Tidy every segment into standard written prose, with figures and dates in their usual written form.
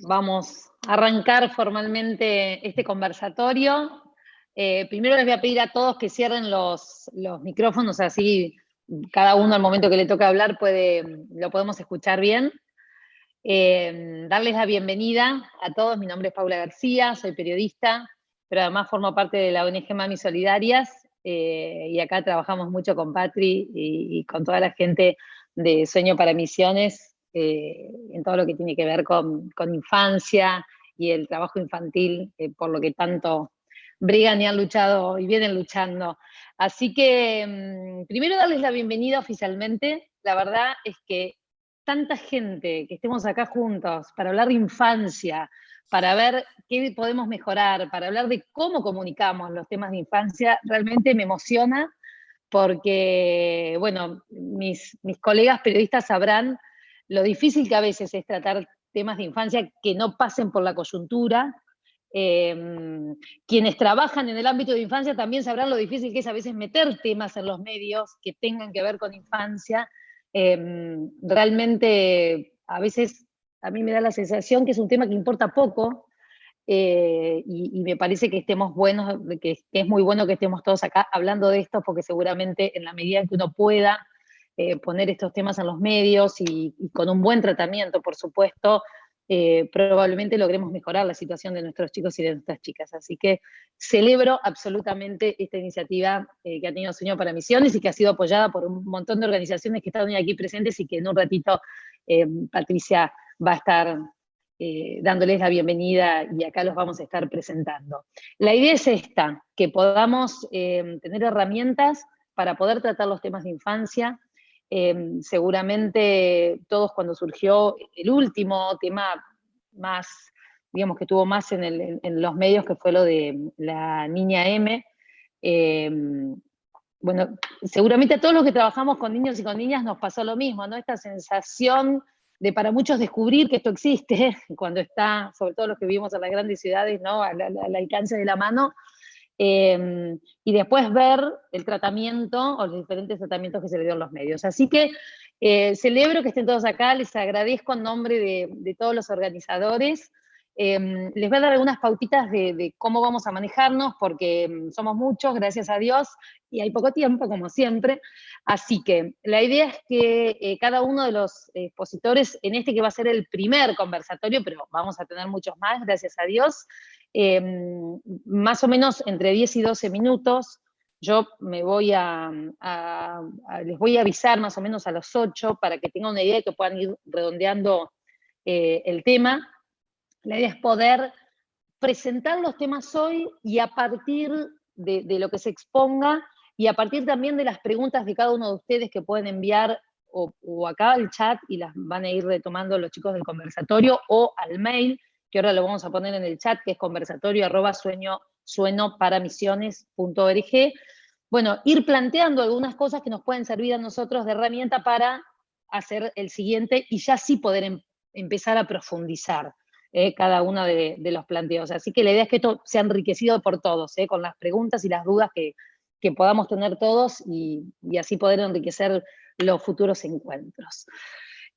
Vamos a arrancar formalmente este conversatorio. Primero les voy a pedir a todos que cierren los micrófonos, así cada uno al momento que le toca hablar lo podemos escuchar bien. Darles la bienvenida a todos. Mi nombre es Paula García, soy periodista, pero además formo parte de la ONG Mami Solidarias, y acá trabajamos mucho con Patri y con toda la gente de Sueño para Misiones, en todo lo que tiene que ver con infancia y el trabajo infantil, por lo que tanto brigan y han luchado y vienen luchando. Así que primero darles la bienvenida oficialmente. La verdad es que tanta gente que estemos acá juntos para hablar de infancia, para ver qué podemos mejorar, para hablar de cómo comunicamos los temas de infancia, realmente me emociona porque, bueno, mis colegas periodistas sabrán lo difícil que a veces es tratar temas de infancia que no pasen por la coyuntura. Quienes trabajan en el ámbito de infancia también sabrán lo difícil que es a veces meter temas en los medios que tengan que ver con infancia. Realmente a veces a mí me da la sensación que es un tema que importa poco, y me parece que estemos buenos, que es muy bueno que estemos todos acá hablando de esto, porque seguramente en la medida en que uno pueda poner estos temas en los medios y con un buen tratamiento, por supuesto, probablemente logremos mejorar la situación de nuestros chicos y de nuestras chicas. Así que celebro absolutamente esta iniciativa que ha tenido Sueño para Misiones y que ha sido apoyada por un montón de organizaciones que están hoy aquí presentes y que en un ratito Patricia va a estar dándoles la bienvenida y acá los vamos a estar presentando. La idea es esta, que podamos tener herramientas para poder tratar los temas de infancia. Seguramente todos, cuando surgió el último tema más, digamos, que tuvo más en los medios, que fue lo de la niña M, bueno, seguramente a todos los que trabajamos con niños y con niñas nos pasó lo mismo, ¿no? Esta sensación para muchos descubrir que esto existe, cuando está, sobre todo los que vivimos en las grandes ciudades, ¿no? Al alcance de la mano, y después ver el tratamiento o los diferentes tratamientos que se le dio en los medios. Así que celebro que estén todos acá, les agradezco en nombre de todos los organizadores. Les voy a dar algunas pautitas de cómo vamos a manejarnos, porque somos muchos, gracias a Dios, y hay poco tiempo, como siempre. Así que la idea es que cada uno de los expositores, en este que va a ser el primer conversatorio, pero vamos a tener muchos más, gracias a Dios, más o menos entre 10 y 12 minutos. Yo me voy les voy a avisar más o menos a los 8 para que tengan una idea y que puedan ir redondeando el tema. La idea es poder presentar los temas hoy y a partir de lo que se exponga y a partir también de las preguntas de cada uno de ustedes que pueden enviar o acá al chat y las van a ir retomando los chicos del conversatorio, o al mail, que ahora lo vamos a poner en el chat, que es conversatorio@sueñoparamisiones.org. Bueno, ir planteando algunas cosas que nos pueden servir a nosotros de herramienta para hacer el siguiente y ya sí poder empezar a profundizar cada uno de los planteos. Así que la idea es que esto sea enriquecido por todos, con las preguntas y las dudas que podamos tener todos y así poder enriquecer los futuros encuentros.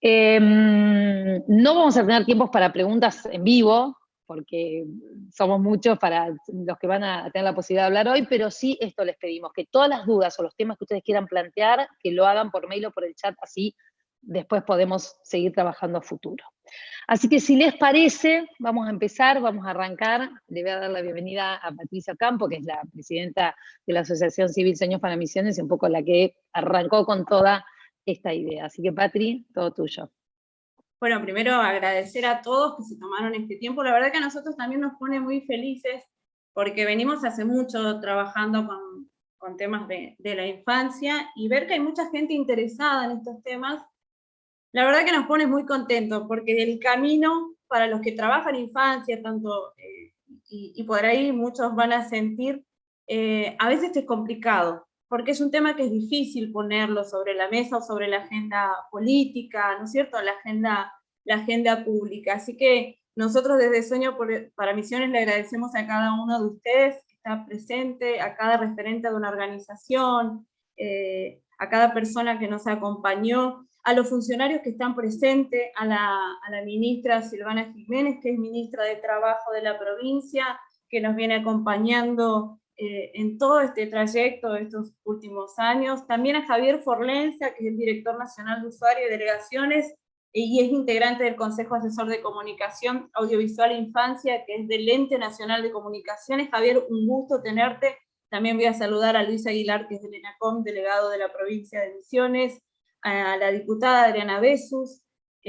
No vamos a tener tiempos para preguntas en vivo, porque somos muchos para los que van a tener la posibilidad de hablar hoy, pero sí esto les pedimos, que todas las dudas o los temas que ustedes quieran plantear, que lo hagan por mail o por el chat, así después podemos seguir trabajando a futuro. Así que si les parece, vamos a empezar, vamos a arrancar. Le voy a dar la bienvenida a Patricia Campo, que es la presidenta de la Asociación Civil Sueños para Misiones y un poco la que arrancó con toda esta idea. Así que Patri, todo tuyo. Bueno, primero agradecer a todos que se tomaron este tiempo. La verdad que a nosotros también nos pone muy felices porque venimos hace mucho trabajando con temas de la infancia y ver que hay mucha gente interesada en estos temas, la verdad que nos pone muy contentos porque el camino para los que trabajan infancia, tanto y por ahí muchos van a sentir, a veces es complicado, porque es un tema que es difícil ponerlo sobre la mesa o sobre la agenda política, ¿no es cierto?, la agenda pública. Así que nosotros desde Sueño para Misiones le agradecemos a cada uno de ustedes que está presente, a cada referente de una organización, a cada persona que nos acompañó. a los funcionarios que están presentes, a la ministra Silvana Jiménez, que es ministra de Trabajo de la provincia, que nos viene acompañando en todo este trayecto de estos últimos años, también a Javier Forlencia, que es el director nacional de usuarios y delegaciones, y es integrante del Consejo Asesor de Comunicación Audiovisual e Infancia, que es del Ente Nacional de Comunicaciones. Javier, un gusto tenerte. También voy a saludar a Luis Aguilar, que es del ENACOM, delegado de la provincia de Misiones, a la diputada Adriana Besus,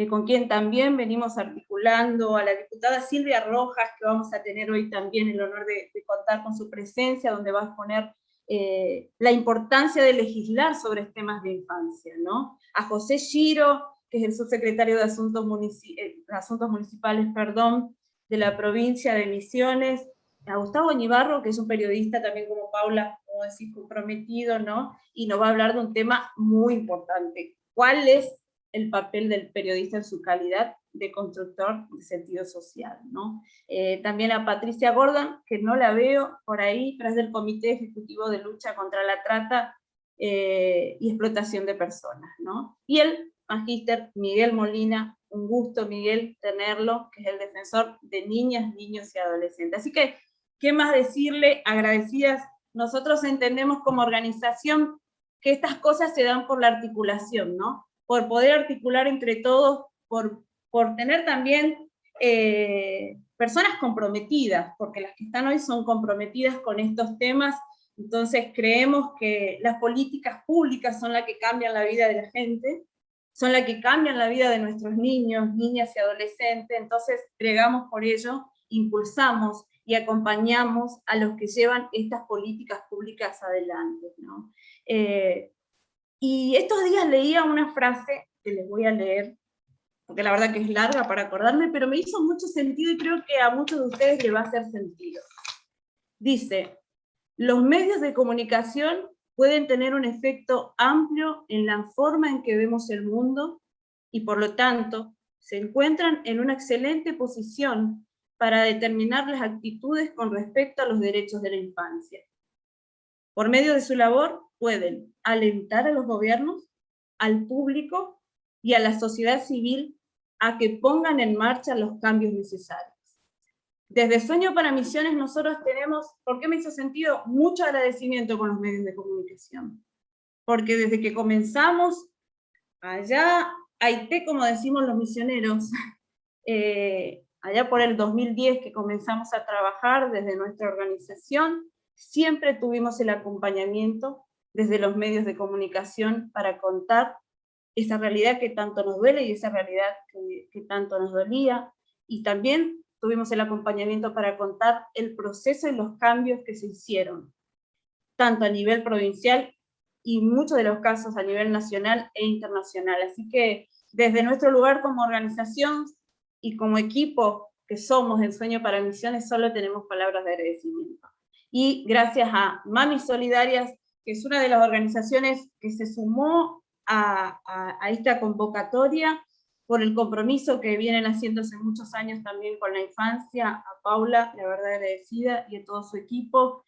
con quien también venimos articulando, a la diputada Silvia Rojas, que vamos a tener hoy también el honor de contar con su presencia, donde va a exponer la importancia de legislar sobre temas de infancia, ¿no? A José Giro, que es el subsecretario de Asuntos Municipales, de la provincia de Misiones, a Gustavo Ñibarro, que es un periodista también como Paula, como decís, comprometido, ¿no? Y nos va a hablar de un tema muy importante. ¿Cuál es el papel del periodista en su calidad de constructor de sentido social, ¿no? También a Patricia Gordon, que no la veo por ahí, pero es del Comité Ejecutivo de Lucha contra la Trata y Explotación de Personas, ¿no? Y el magíster Miguel Molina, un gusto, Miguel, tenerlo, que es el defensor de niñas, niños y adolescentes. Así que, ¿qué más decirle? Agradecidas. Nosotros entendemos como organización que estas cosas se dan por la articulación, ¿no? Por poder articular entre todos, por tener también personas comprometidas, porque las que están hoy son comprometidas con estos temas. Entonces creemos que las políticas públicas son las que cambian la vida de la gente, son las que cambian la vida de nuestros niños, niñas y adolescentes. Entonces pregamos por ello, impulsamos y acompañamos a los que llevan estas políticas públicas adelante, ¿no? Y estos días leía una frase que les voy a leer, porque la verdad que es larga para acordarme, pero me hizo mucho sentido y creo que a muchos de ustedes les va a hacer sentido. Dice: los medios de comunicación pueden tener un efecto amplio en la forma en que vemos el mundo y por lo tanto se encuentran en una excelente posición para determinar las actitudes con respecto a los derechos de la infancia. Por medio de su labor pueden alentar a los gobiernos, al público y a la sociedad civil a que pongan en marcha los cambios necesarios. Desde Sueño para Misiones nosotros tenemos, ¿por qué me hizo sentido? Mucho agradecimiento con los medios de comunicación. Porque desde que comenzamos, allá, Aité, como decimos los misioneros, allá por el 2010 que comenzamos a trabajar desde nuestra organización, siempre tuvimos el acompañamiento desde los medios de comunicación para contar esa realidad que tanto nos duele y esa realidad que tanto nos dolía, y también tuvimos el acompañamiento para contar el proceso y los cambios que se hicieron, tanto a nivel provincial y en muchos de los casos a nivel nacional e internacional. Así que desde nuestro lugar como organización y como equipo que somos en Sueño para Misiones, solo tenemos palabras de agradecimiento. Y gracias a Mamis Solidarias, que es una de las organizaciones que se sumó a esta convocatoria, por el compromiso que vienen haciendo hace muchos años también con la infancia, a Paula, la verdad agradecida, y a todo su equipo.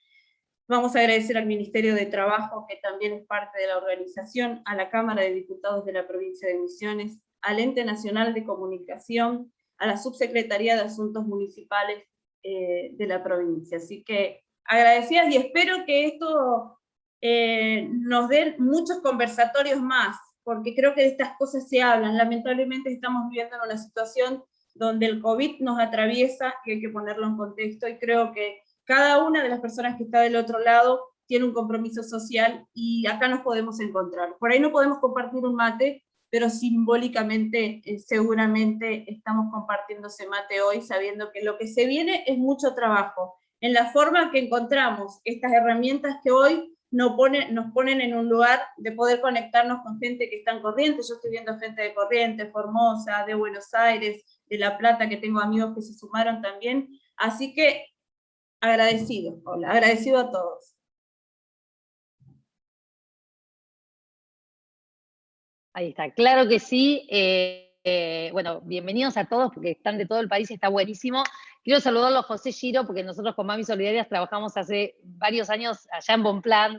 Vamos a agradecer al Ministerio de Trabajo, que también es parte de la organización, a la Cámara de Diputados de la provincia de Misiones, al Ente Nacional de Comunicación, a la Subsecretaría de Asuntos Municipales de la provincia. Así que agradecidas, y espero que esto nos den muchos conversatorios más, porque creo que de estas cosas se hablan. Lamentablemente estamos viviendo en una situación donde el COVID nos atraviesa y hay que ponerlo en contexto, y creo que cada una de las personas que está del otro lado tiene un compromiso social y acá nos podemos encontrar. Por ahí no podemos compartir un mate, pero simbólicamente seguramente estamos compartiendo ese mate hoy, sabiendo que lo que se viene es mucho trabajo, en la forma que encontramos estas herramientas que hoy nos ponen en un lugar de poder conectarnos con gente que está en Corrientes. Yo estoy viendo gente de Corrientes, Formosa, de Buenos Aires, de La Plata, que tengo amigos que se sumaron también. Así que agradecido, Paula, agradecido a todos. Ahí está, claro que sí. bueno, bienvenidos a todos porque están de todo el país, está buenísimo. Quiero saludarlo a José Giro porque nosotros con Mami Solidarias trabajamos hace varios años allá en Bonplan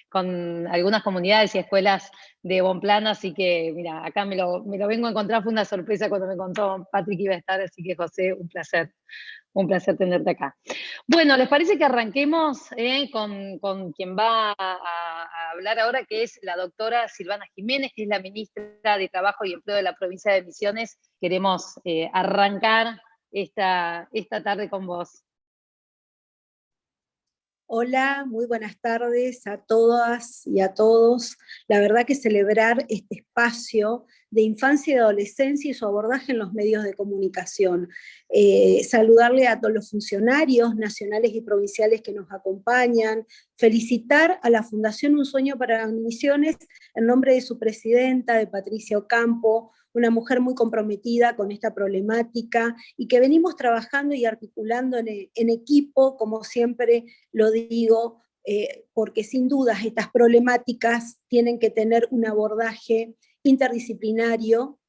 con algunas comunidades y escuelas de Bonplan, así que mira, acá me lo vengo a encontrar, fue una sorpresa cuando me contó Patrick que iba a estar, así que José, un placer tenerte acá. Bueno, ¿les parece que arranquemos con quien va a hablar ahora, que es la doctora Silvana Jiménez, que es la ministra de Trabajo y Empleo de la provincia de Misiones? Queremos arrancar esta tarde con vos. Hola, muy buenas tardes a todas y a todos. La verdad que celebrar este espacio de infancia y adolescencia y su abordaje en los medios de comunicación. Saludarle a todos los funcionarios nacionales y provinciales que nos acompañan, felicitar a la Fundación Un Sueño para Misiones en nombre de su presidenta, de Patricia Ocampo, una mujer muy comprometida con esta problemática y que venimos trabajando y articulando en equipo, como siempre lo digo, porque sin dudas estas problemáticas tienen que tener un abordaje interdisciplinario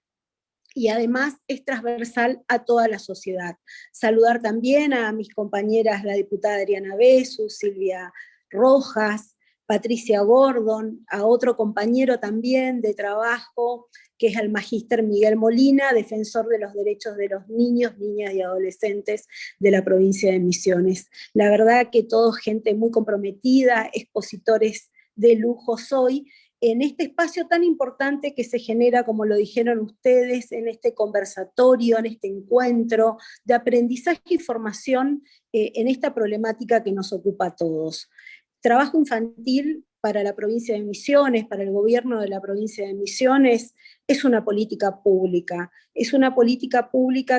y además es transversal a toda la sociedad. Saludar también a mis compañeras, la diputada Adriana Besu, Silvia Rojas, Patricia Gordon, a otro compañero también de trabajo, que es el magíster Miguel Molina, defensor de los derechos de los niños, niñas y adolescentes de la provincia de Misiones. La verdad que todos gente muy comprometida, expositores de lujo soy, en este espacio tan importante que se genera, como lo dijeron ustedes, en este conversatorio, en este encuentro de aprendizaje y formación en esta problemática que nos ocupa a todos. Trabajo infantil para la provincia de Misiones, para el gobierno de la provincia de Misiones, es una política pública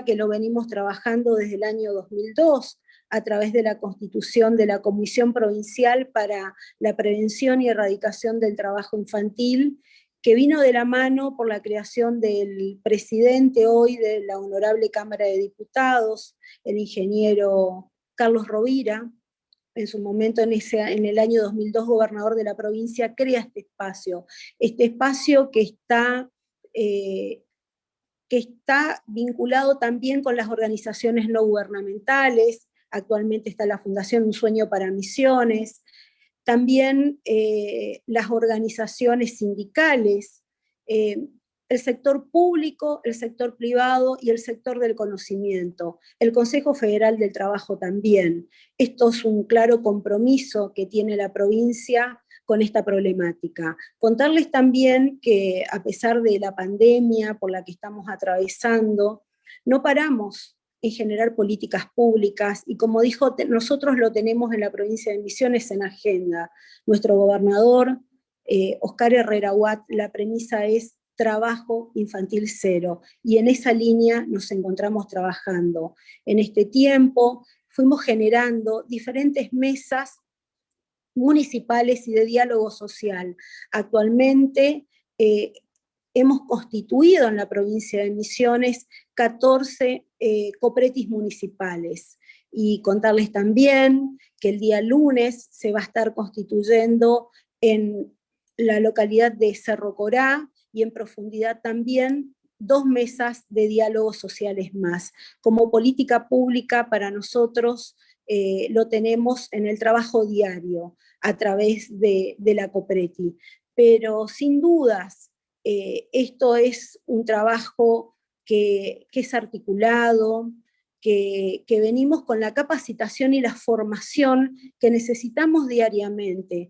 que lo venimos trabajando desde el año 2002, a través de la constitución de la Comisión Provincial para la Prevención y Erradicación del Trabajo Infantil, que vino de la mano por la creación del presidente hoy de la Honorable Cámara de Diputados, el ingeniero Carlos Rovira, en su momento en el año 2002 gobernador de la provincia, crea este espacio que está vinculado también con las organizaciones no gubernamentales. Actualmente está la Fundación Un Sueño para Misiones, también las organizaciones sindicales, el sector público, el sector privado y el sector del conocimiento, el Consejo Federal del Trabajo también. Esto es un claro compromiso que tiene la provincia con esta problemática. Contarles también que a pesar de la pandemia por la que estamos atravesando, no paramos en generar políticas públicas, y como dijo, nosotros lo tenemos en la provincia de Misiones en agenda. Nuestro gobernador, Oscar Herrera Watt, la premisa es trabajo infantil cero, y en esa línea nos encontramos trabajando. En este tiempo fuimos generando diferentes mesas municipales y de diálogo social. Actualmente hemos constituido en la provincia de Misiones 14 copretis municipales, y contarles también que el día lunes se va a estar constituyendo en la localidad de Cerro Corá y en profundidad también 2 mesas de diálogos sociales más. Como política pública para nosotros lo tenemos en el trabajo diario a través de la Copreti. Pero sin dudas, esto es un trabajo que es articulado, que venimos con la capacitación y la formación que necesitamos diariamente.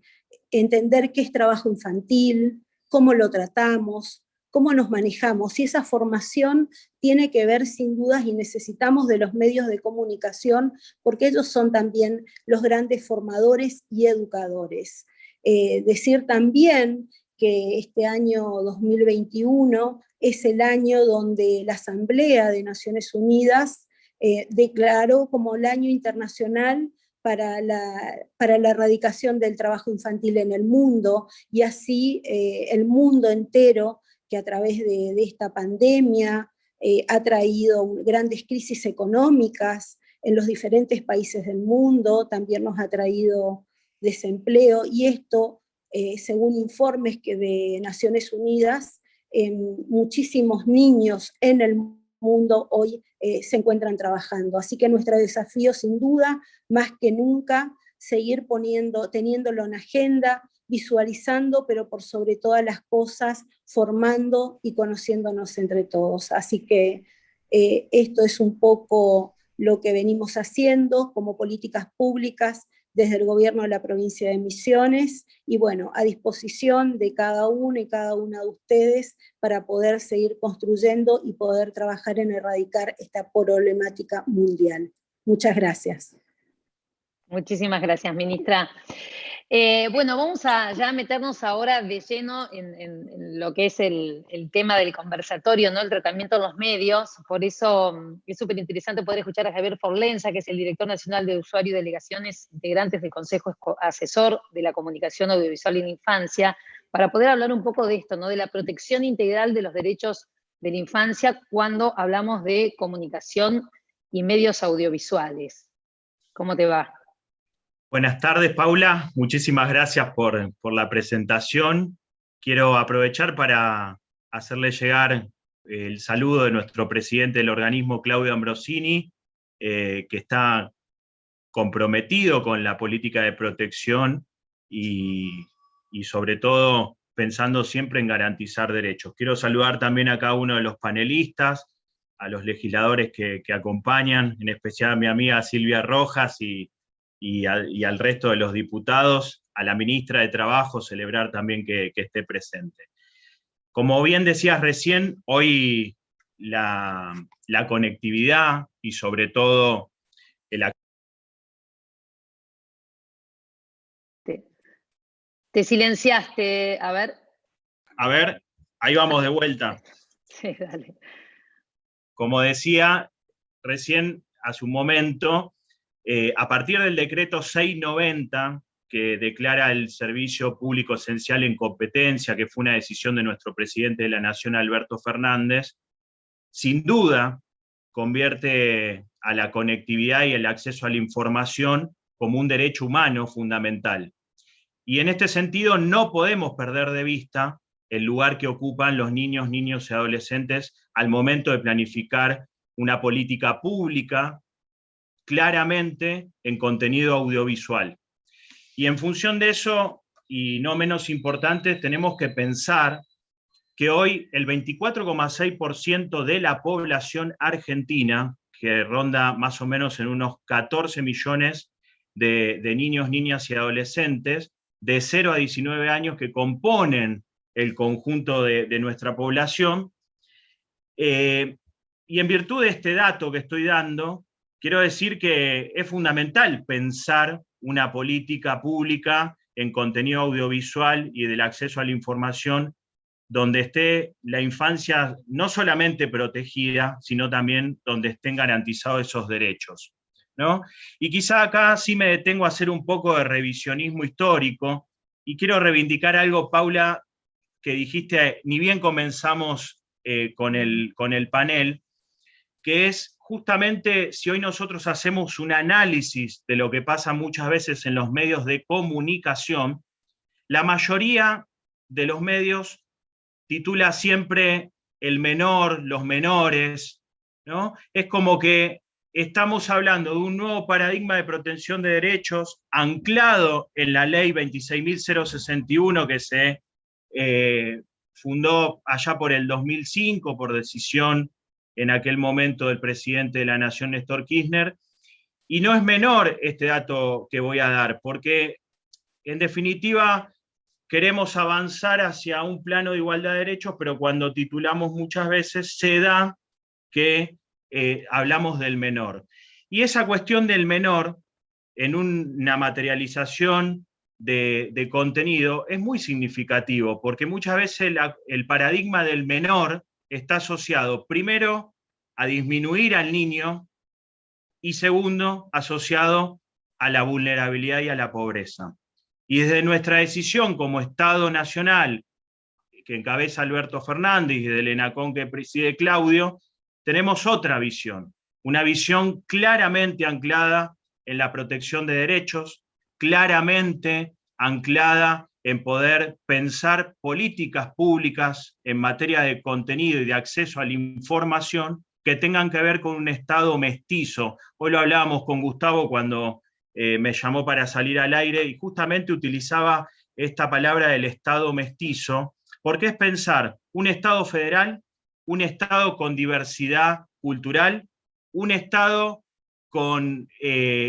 Entender qué es trabajo infantil, cómo lo tratamos, cómo nos manejamos, y esa formación tiene que ver sin dudas, y necesitamos de los medios de comunicación, porque ellos son también los grandes formadores y educadores. Decir también que este año 2021 es el año donde la Asamblea de Naciones Unidas declaró como el año internacional para la erradicación del trabajo infantil en el mundo, y así el mundo entero, que a través de esta pandemia ha traído grandes crisis económicas en los diferentes países del mundo, también nos ha traído desempleo, y esto, según informes de Naciones Unidas, muchísimos niños en el mundo hoy se encuentran trabajando. Así que nuestro desafío, sin duda, más que nunca, seguir teniéndolo en agenda, visualizando, pero por sobre todas las cosas, formando y conociéndonos entre todos. Así que esto es un poco lo que venimos haciendo como políticas públicas desde el gobierno de la provincia de Misiones, y bueno, a disposición de cada uno y cada una de ustedes para poder seguir construyendo y poder trabajar en erradicar esta problemática mundial. Muchas gracias. Muchísimas gracias, ministra. Bueno, vamos a ya meternos ahora de lleno en lo que es el tema del conversatorio, ¿no? El tratamiento en los medios. Por eso es súper interesante poder escuchar a Javier Forlenza, que es el director nacional de Usuario y Delegaciones, integrantes del Consejo Asesor de la Comunicación Audiovisual en la Infancia, para poder hablar un poco de esto, ¿no? De la protección integral de los derechos de la infancia cuando hablamos de comunicación y medios audiovisuales. ¿Cómo te va? Buenas tardes, Paula. Muchísimas gracias por la presentación. Quiero aprovechar para hacerle llegar el saludo de nuestro presidente del organismo, Claudio Ambrosini, que está comprometido con la política de protección y sobre todo pensando siempre en garantizar derechos. Quiero saludar también a cada uno de los panelistas, a los legisladores que acompañan, en especial a mi amiga Silvia Rojas y al resto de los diputados, a la ministra de Trabajo, celebrar también que esté presente. Como bien decías recién, hoy la conectividad y sobre todo el... Te silenciaste, a ver. A ver, ahí vamos de vuelta. Sí, dale. Como decía recién, hace un momento, a partir del decreto 690, que declara el servicio público esencial en competencia, que fue una decisión de nuestro presidente de la Nación, Alberto Fernández, sin duda convierte a la conectividad y el acceso a la información como un derecho humano fundamental. Y en este sentido no podemos perder de vista el lugar que ocupan los niños y adolescentes al momento de planificar una política pública claramente en contenido audiovisual. Y en función de eso, y no menos importante, tenemos que pensar que hoy el 24,6% de la población argentina, que ronda más o menos en unos 14 millones de niños, niñas y adolescentes, de 0 a 19 años que componen el conjunto de nuestra población. Y en virtud de este dato que estoy dando, quiero decir que es fundamental pensar una política pública en contenido audiovisual y del acceso a la información donde esté la infancia no solamente protegida, sino también donde estén garantizados esos derechos, ¿no? Y quizá acá sí me detengo a hacer un poco de revisionismo histórico, y quiero reivindicar algo, Paula, que dijiste, ni bien comenzamos con el panel, que es justamente si hoy nosotros hacemos un análisis de lo que pasa muchas veces en los medios de comunicación, la mayoría de los medios titula siempre el menor, los menores, ¿no? Es como que estamos hablando de un nuevo paradigma de protección de derechos anclado en la ley 26.061 que se fundó allá por el 2005 por decisión en aquel momento del presidente de la Nación, Néstor Kirchner. Y no es menor este dato que voy a dar, porque en definitiva queremos avanzar hacia un plano de igualdad de derechos, pero cuando titulamos muchas veces se da que hablamos del menor. Y esa cuestión del menor, en una materialización de contenido, es muy significativo, porque muchas veces el paradigma del menor está asociado, primero, a disminuir al niño, y segundo, asociado a la vulnerabilidad y a la pobreza. Y desde nuestra decisión como Estado Nacional, que encabeza Alberto Fernández, y del ENACON que preside Claudio, tenemos otra visión, una visión claramente anclada en la protección de derechos, claramente anclada en poder pensar políticas públicas en materia de contenido y de acceso a la información que tengan que ver con un Estado mestizo. Hoy lo hablábamos con Gustavo cuando me llamó para salir al aire y justamente utilizaba esta palabra del Estado mestizo, porque es pensar un Estado federal, un Estado con diversidad cultural, un Estado con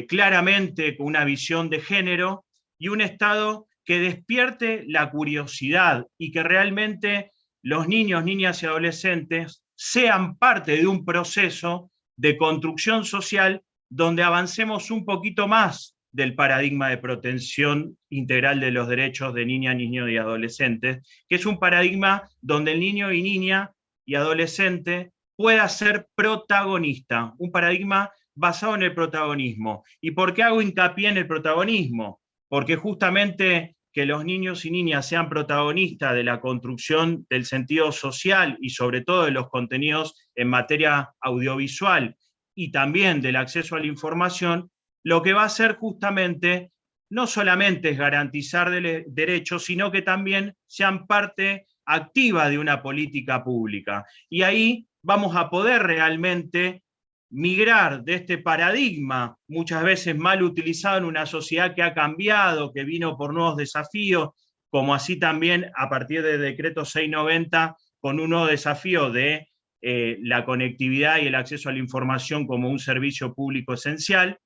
claramente con una visión de género y un Estado que despierte la curiosidad y que realmente los niños, niñas y adolescentes sean parte de un proceso de construcción social donde avancemos un poquito más del paradigma de protección integral de los derechos de niñas, niños y adolescentes, que es un paradigma donde el niño y niña y adolescente pueda ser protagonista, un paradigma basado en el protagonismo. ¿Y por qué hago hincapié en el protagonismo? Porque justamente que los niños y niñas sean protagonistas de la construcción del sentido social y sobre todo de los contenidos en materia audiovisual y también del acceso a la información, lo que va a hacer justamente no solamente es garantizar derechos, sino que también sean parte activa de una política pública. Y ahí vamos a poder realmente migrar de este paradigma, muchas veces mal utilizado en una sociedad que ha cambiado, que vino por nuevos desafíos, como así también a partir del decreto 690, con un nuevo desafío de la conectividad y el acceso a la información como un servicio público esencial,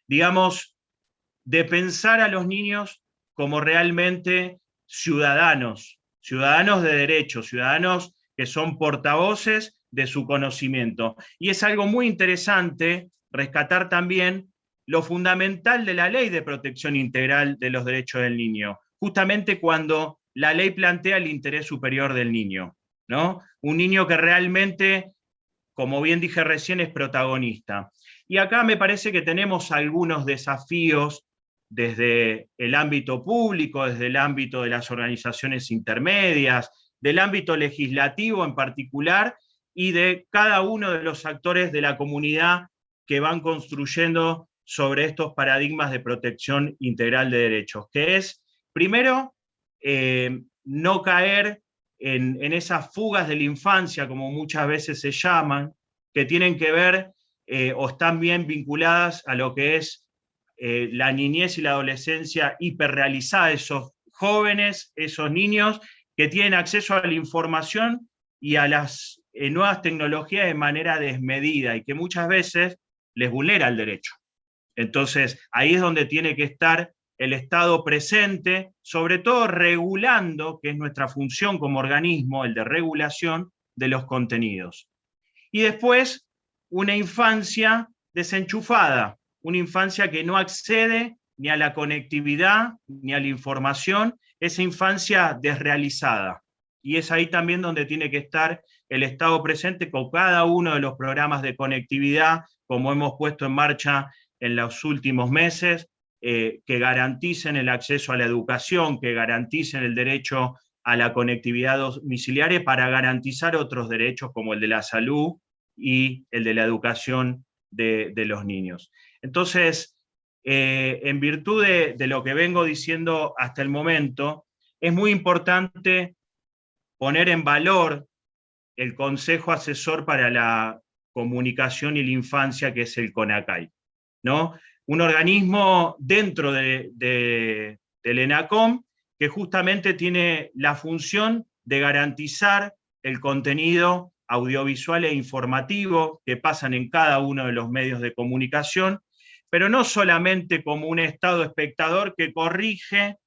digamos, de pensar a los niños como realmente ciudadanos, ciudadanos de derecho, ciudadanos que son portavoces de su conocimiento. Y es algo muy interesante rescatar también lo fundamental de la Ley de Protección Integral de los Derechos del Niño, justamente cuando la ley plantea el interés superior del niño, ¿no? Un niño que realmente, como bien dije recién, es protagonista. Y acá me parece que tenemos algunos desafíos desde el ámbito público, desde el ámbito de las organizaciones intermedias, del ámbito legislativo en particular, y de cada uno de los actores de la comunidad que van construyendo sobre estos paradigmas de protección integral de derechos, que es, primero, no caer en esas fugas de la infancia, como muchas veces se llaman, que tienen que ver o están bien vinculadas a lo que es la niñez y la adolescencia hiperrealizada, esos jóvenes, esos niños que tienen acceso a la información y a las nuevas tecnologías de manera desmedida y que muchas veces les vulnera el derecho. Entonces, ahí es donde tiene que estar el Estado presente, sobre todo regulando, que es nuestra función como organismo, el de regulación de los contenidos. Y después, una infancia desenchufada, una infancia que no accede ni a la conectividad, ni a la información, esa infancia desrealizada. Y es ahí también donde tiene que estar el Estado presente con cada uno de los programas de conectividad, como hemos puesto en marcha en los últimos meses, que garanticen el acceso a la educación, que garanticen el derecho a la conectividad domiciliaria para garantizar otros derechos como el de la salud y el de la educación de los niños. Entonces, en virtud de lo que vengo diciendo hasta el momento, es muy importante poner en valor el Consejo Asesor para la Comunicación y la Infancia, que es el CONACAI, ¿no? Un organismo dentro del ENACOM que justamente tiene la función de garantizar el contenido audiovisual e informativo que pasan en cada uno de los medios de comunicación, pero no solamente como un Estado espectador que corrige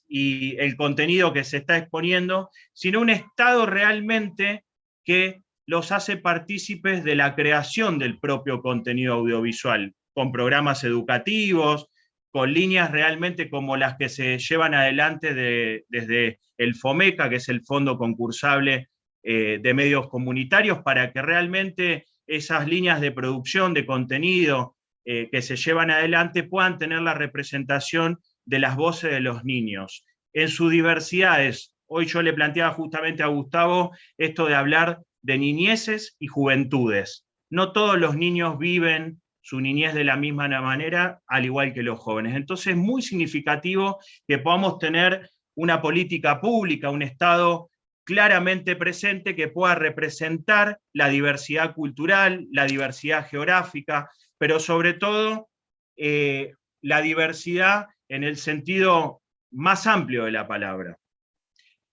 y el contenido que se está exponiendo, sino un Estado realmente que los hace partícipes de la creación del propio contenido audiovisual, con programas educativos, con líneas realmente como las que se llevan adelante desde el FOMECA, que es el Fondo Concursable de Medios Comunitarios, para que realmente esas líneas de producción de contenido que se llevan adelante puedan tener la representación de las voces de los niños, en sus diversidades. Hoy yo le planteaba justamente a Gustavo esto de hablar de niñeces y juventudes. No todos los niños viven su niñez de la misma manera, al igual que los jóvenes. Entonces es muy significativo que podamos tener una política pública, un Estado claramente presente que pueda representar la diversidad cultural, la diversidad geográfica, pero sobre todo la diversidad en el sentido más amplio de la palabra.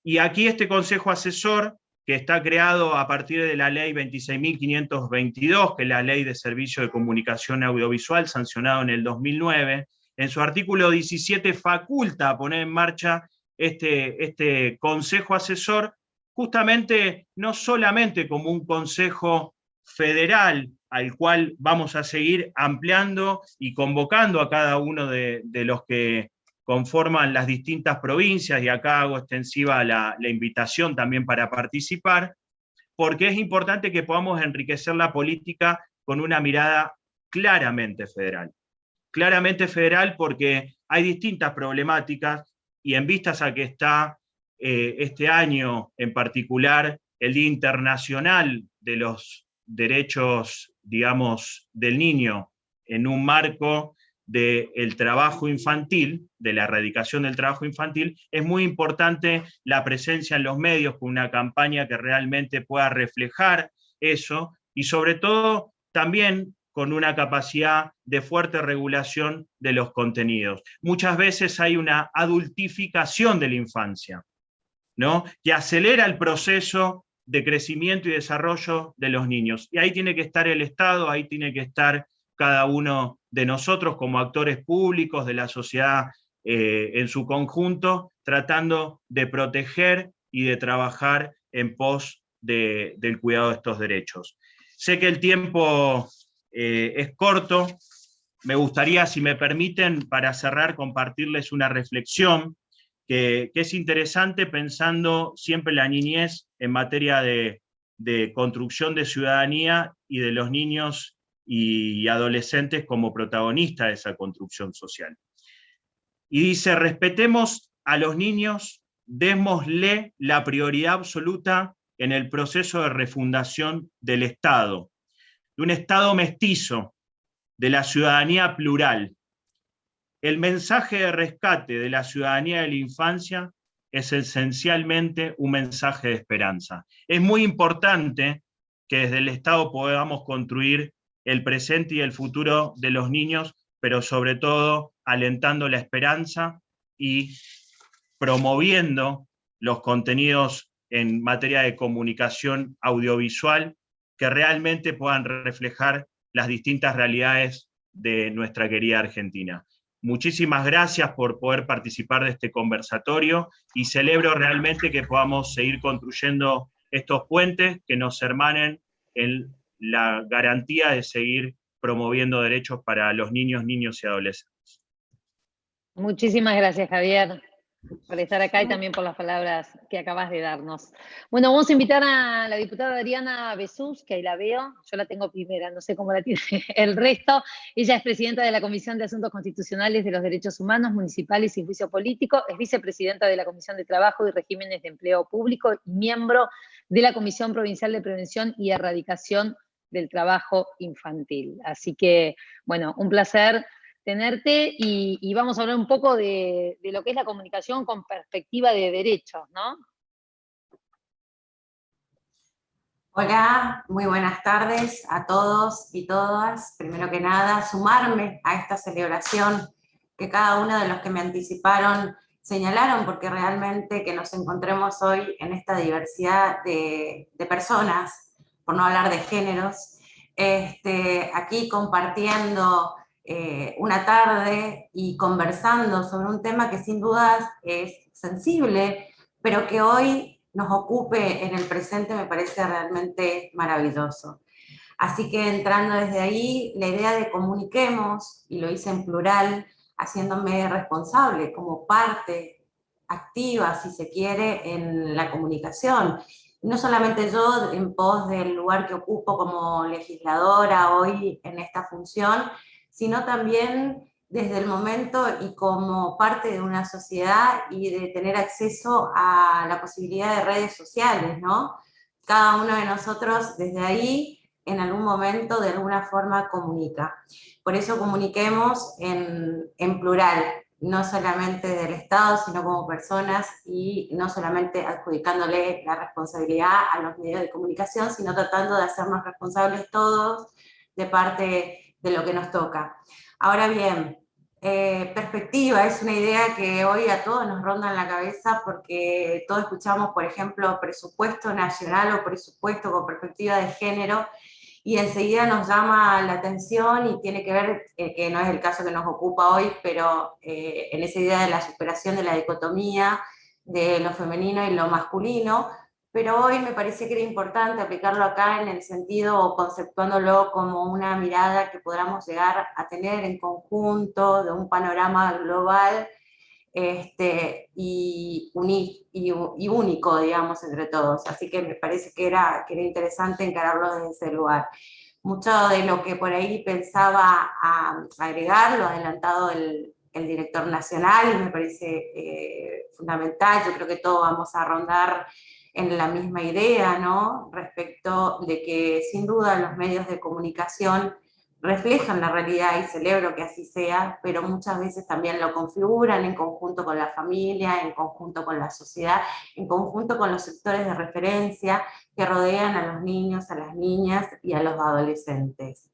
Y aquí este Consejo Asesor, que está creado a partir de la ley 26.522, que es la Ley de Servicio de Comunicación Audiovisual, sancionado en el 2009, en su artículo 17 faculta a poner en marcha este Consejo Asesor, justamente no solamente como un consejo federal al cual vamos a seguir ampliando y convocando a cada uno de los que conforman las distintas provincias, y acá hago extensiva la invitación también para participar, porque es importante que podamos enriquecer la política con una mirada claramente federal. Claramente federal porque hay distintas problemáticas, y en vistas a que está este año en particular el Día Internacional de los Derechos, digamos, del Niño, en un marco del trabajo infantil, de la erradicación del trabajo infantil, es muy importante la presencia en los medios con una campaña que realmente pueda reflejar eso, y sobre todo también con una capacidad de fuerte regulación de los contenidos. Muchas veces hay una adultificación de la infancia, ¿no?, que acelera el proceso de crecimiento y desarrollo de los niños. Y ahí tiene que estar el Estado, ahí tiene que estar cada uno de nosotros como actores públicos de la sociedad en su conjunto, tratando de proteger y de trabajar en pos del cuidado de estos derechos. Sé que el tiempo es corto. Me gustaría, si me permiten, para cerrar, compartirles una reflexión que es interesante, pensando siempre la niñez en materia de construcción de ciudadanía y de los niños y adolescentes como protagonistas de esa construcción social. Y dice: respetemos a los niños, démosle la prioridad absoluta en el proceso de refundación del Estado, de un Estado mestizo, de la ciudadanía plural. El mensaje de rescate de la ciudadanía de la infancia es esencialmente un mensaje de esperanza. Es muy importante que desde el Estado podamos construir el presente y el futuro de los niños, pero sobre todo alentando la esperanza y promoviendo los contenidos en materia de comunicación audiovisual que realmente puedan reflejar las distintas realidades de nuestra querida Argentina. Muchísimas gracias por poder participar de este conversatorio, y celebro realmente que podamos seguir construyendo estos puentes que nos hermanen en la garantía de seguir promoviendo derechos para los niños, niñas y adolescentes. Muchísimas gracias, Javier, por estar acá y también por las palabras que acabas de darnos. Bueno, vamos a invitar a la diputada Adriana Besús, que ahí la veo, yo la tengo primera, no sé cómo la tiene el resto. Ella es presidenta de la Comisión de Asuntos Constitucionales de los Derechos Humanos, Municipales y Juicio Político, es vicepresidenta de la Comisión de Trabajo y Regímenes de Empleo Público y miembro de la Comisión Provincial de Prevención y Erradicación del Trabajo Infantil. Así que, bueno, un placer tenerte, y vamos a hablar un poco de lo que es la comunicación con perspectiva de derechos, ¿no? Hola, muy buenas tardes a todos y todas. Primero que nada, sumarme a esta celebración que cada uno de los que me anticiparon señalaron, porque realmente que nos encontremos hoy en esta diversidad de personas, por no hablar de géneros, aquí compartiendo una tarde y conversando sobre un tema que sin dudas es sensible, pero que hoy nos ocupe en el presente me parece realmente maravilloso. Así que entrando desde ahí, la idea de comuniquemos, y lo hice en plural, haciéndome responsable como parte activa, si se quiere, en la comunicación. No solamente yo en pos del lugar que ocupo como legisladora hoy en esta función, sino también desde el momento y como parte de una sociedad y de tener acceso a la posibilidad de redes sociales, ¿no? Cada uno de nosotros desde ahí en algún momento de alguna forma comunica. Por eso comuniquemos en plural. no solamente del Estado, sino como personas, y no solamente adjudicándole la responsabilidad a los medios de comunicación, sino tratando de hacernos responsables todos de parte de lo que nos toca. Ahora bien, perspectiva es una idea que hoy a todos nos ronda en la cabeza, porque todos escuchamos, por ejemplo, presupuesto nacional o presupuesto con perspectiva de género, y enseguida nos llama la atención y tiene que ver, que no es el caso que nos ocupa hoy, pero en esa idea de la superación de la dicotomía de lo femenino y lo masculino, pero hoy me parece que era importante aplicarlo acá en el sentido, o conceptuándolo como una mirada que podamos llegar a tener en conjunto, de un panorama global, y único, digamos, entre todos. Así que me parece que era interesante encararlo desde ese lugar. Mucho de lo que por ahí pensaba agregar lo ha adelantado el director nacional, y me parece fundamental. Yo creo que todos vamos a rondar en la misma idea, ¿no? Respecto de que sin duda los medios de comunicación reflejan la realidad, y celebro que así sea, pero muchas veces también lo configuran en conjunto con la familia, en conjunto con la sociedad, en conjunto con los sectores de referencia que rodean a los niños, a las niñas y a los adolescentes.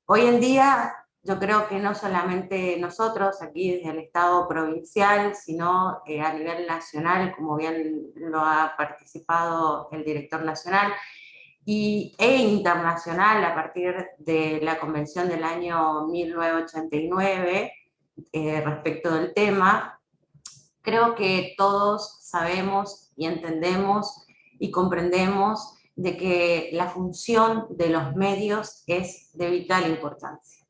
Hoy en día, yo creo que no solamente nosotros, aquí desde el Estado provincial, sino a nivel nacional, como bien lo ha participado el director nacional, e internacional a partir de la convención del año 1989 respecto del tema, creo que todos sabemos y entendemos y comprendemos de que la función de los medios es de vital importancia.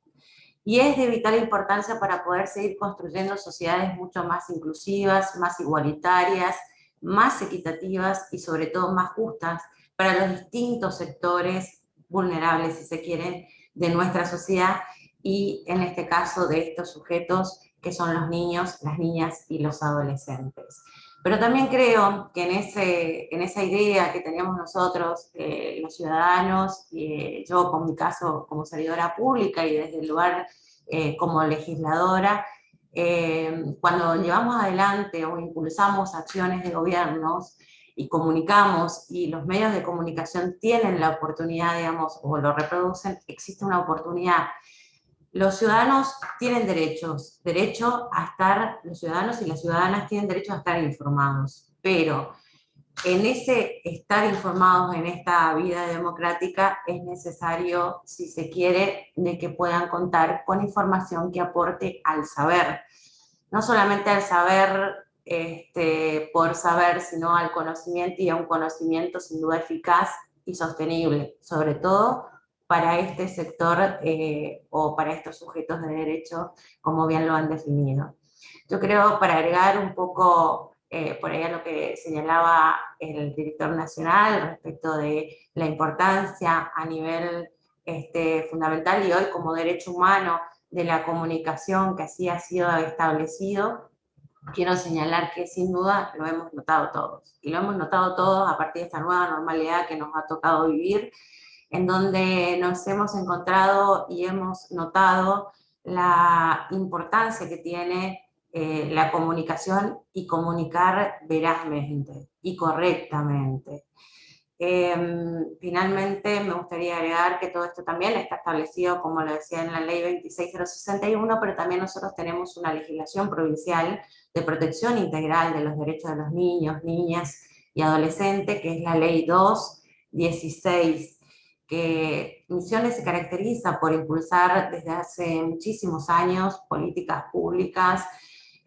Y es de vital importancia para poder seguir construyendo sociedades mucho más inclusivas, más igualitarias, más equitativas y sobre todo más justas para los distintos sectores vulnerables, si se quieren, de nuestra sociedad, y en este caso de estos sujetos que son los niños, las niñas y los adolescentes. Pero también creo que en esa idea que teníamos nosotros, los ciudadanos, yo con mi caso como servidora pública y desde el lugar como legisladora, cuando llevamos adelante o impulsamos acciones de gobiernos y comunicamos, y los medios de comunicación tienen la oportunidad, digamos, o lo reproducen, existe una oportunidad. Los ciudadanos tienen derechos, los ciudadanos y las ciudadanas tienen derecho a estar informados, pero en ese estar informados en esta vida democrática es necesario, si se quiere, de que puedan contar con información que aporte al saber. No solamente al saber por saber, sino al conocimiento, y a un conocimiento sin duda eficaz y sostenible, sobre todo para este sector o para estos sujetos de derecho, como bien lo han definido. Yo creo, para agregar un poco por ahí a lo que señalaba el director nacional respecto de la importancia a nivel fundamental y hoy como derecho humano de la comunicación que así ha sido establecido, quiero señalar que sin duda lo hemos notado todos. Y lo hemos notado todos a partir de esta nueva normalidad que nos ha tocado vivir, en donde nos hemos encontrado y hemos notado la importancia que tiene la comunicación y comunicar verazmente y correctamente. Finalmente, me gustaría agregar que todo esto también está establecido, como lo decía, en la ley 26061, pero también nosotros tenemos una legislación provincial de protección integral de los derechos de los niños, niñas y adolescentes, que es la ley 216, que Misiones se caracteriza por impulsar desde hace muchísimos años políticas públicas,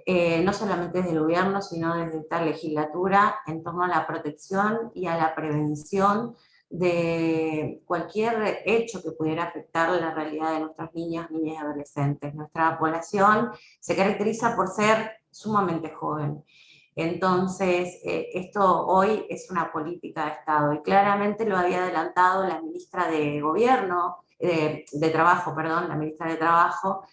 no solamente desde el gobierno, sino desde esta legislatura, en torno a la protección y a la prevención de cualquier hecho que pudiera afectar la realidad de nuestros niños, niñas y adolescentes. Nuestra población se caracteriza por ser sumamente joven. Entonces, esto hoy es una política de Estado, y claramente lo había adelantado la ministra de Trabajo, la ministra de Trabajo,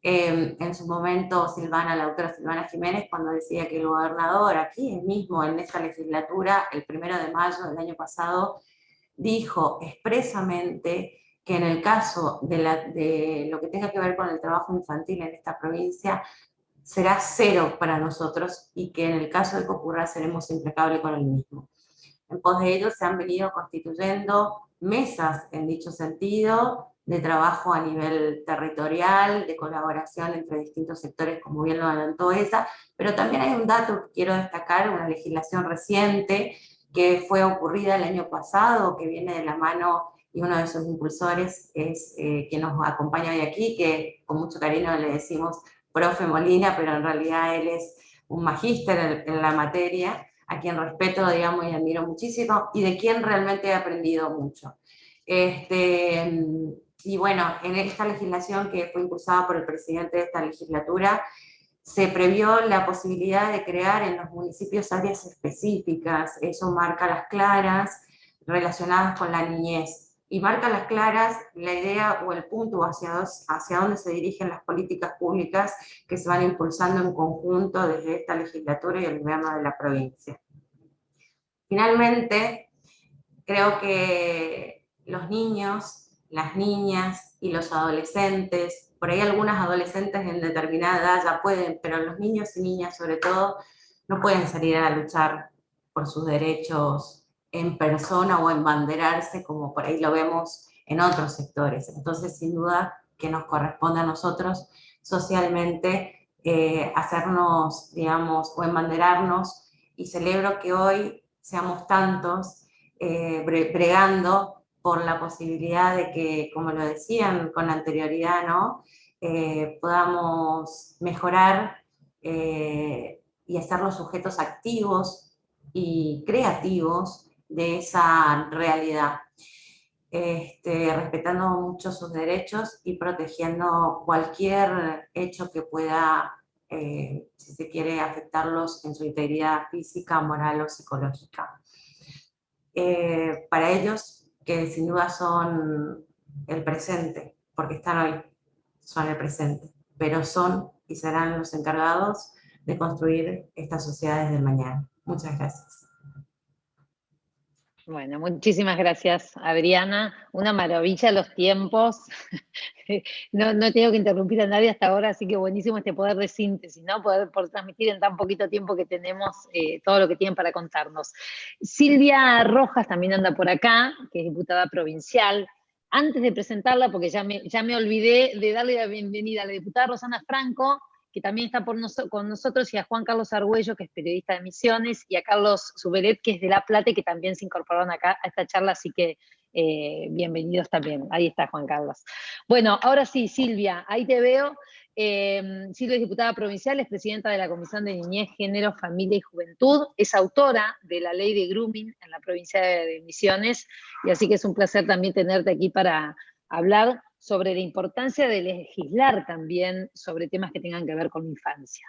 en su momento la doctora Silvana Jiménez, cuando decía que el gobernador aquí mismo en esta legislatura, el 1 de mayo del año pasado, dijo expresamente que en el caso de lo que tenga que ver con el trabajo infantil en esta provincia, será cero para nosotros y que en el caso de que ocurra seremos implacables con el mismo. En pos de ello se han venido constituyendo mesas en dicho sentido, de trabajo a nivel territorial, de colaboración entre distintos sectores, como bien lo adelantó ella, pero también hay un dato que quiero destacar, una legislación reciente que fue ocurrida el año pasado, que viene de la mano, y uno de sus impulsores es quien nos acompaña hoy aquí, que con mucho cariño le decimos profe Molina, pero en realidad él es un magíster en la materia, a quien respeto, digamos, y admiro muchísimo, y de quien realmente he aprendido mucho. Y bueno, en esta legislación que fue impulsada por el presidente de esta legislatura, se previó la posibilidad de crear en los municipios áreas específicas, eso marca las claras relacionadas con la niñez, y marca las claras la idea o el punto hacia dónde se dirigen las políticas públicas que se van impulsando en conjunto desde esta legislatura y el gobierno de la provincia. Finalmente, creo que los niños, las niñas y los adolescentes, por ahí algunas adolescentes en determinada edad ya pueden, pero los niños y niñas sobre todo no pueden salir a luchar por sus derechos en persona o embanderarse como por ahí lo vemos en otros sectores. Entonces, sin duda que nos corresponde a nosotros socialmente hacernos, digamos, o embanderarnos, y celebro que hoy seamos tantos bregando por la posibilidad de que, como lo decían con anterioridad, ¿no? Podamos mejorar y hacerlos sujetos activos y creativos de esa realidad, respetando mucho sus derechos y protegiendo cualquier hecho que pueda, si se quiere, afectarlos en su integridad física, moral o psicológica. Para ellos, que sin duda son el presente, porque están hoy, son el presente, pero son y serán los encargados de construir estas sociedades del mañana. Muchas gracias. Bueno, muchísimas gracias, Adriana. Una maravilla los tiempos. No he tenido que interrumpir a nadie hasta ahora, así que buenísimo este poder de síntesis, ¿no? Poder transmitir en tan poquito tiempo que tenemos todo lo que tienen para contarnos. Silvia Rojas también anda por acá, que es diputada provincial. Antes de presentarla, porque ya me olvidé de darle la bienvenida a la diputada Rosana Franco, que también está con nosotros, y a Juan Carlos Argüello, que es periodista de Misiones, y a Carlos Suberet, que es de La Plata, y que también se incorporaron acá a esta charla, así que bienvenidos también. Ahí está Juan Carlos. Bueno, ahora sí, Silvia, ahí te veo. Silvia es diputada provincial, es presidenta de la Comisión de Niñez, Género, Familia y Juventud, es autora de la ley de grooming en la provincia de Misiones, y así que es un placer también tenerte aquí para hablar sobre la importancia de legislar también sobre temas que tengan que ver con la infancia.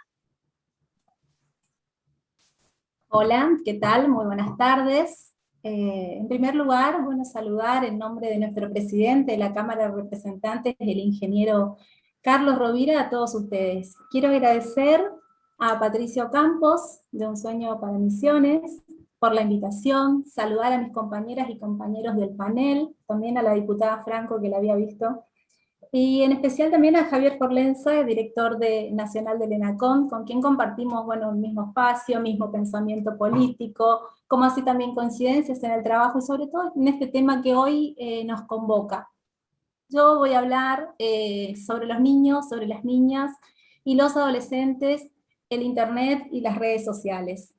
Hola, ¿qué tal? Muy buenas tardes. En primer lugar, bueno, saludar en nombre de nuestro presidente de la Cámara de Representantes, el ingeniero Carlos Rovira, a todos ustedes. Quiero agradecer a Patricio Campos, de Un Sueño para Misiones, por la invitación, saludar a mis compañeras y compañeros del panel, también a la diputada Franco, que la había visto, y en especial también a Javier Forlenza, director nacional del ENACOM, con quien compartimos, bueno, el mismo espacio, mismo pensamiento político, como así también coincidencias en el trabajo, y sobre todo en este tema que hoy nos convoca. Yo voy a hablar sobre los niños, sobre las niñas y los adolescentes, el internet y las redes sociales.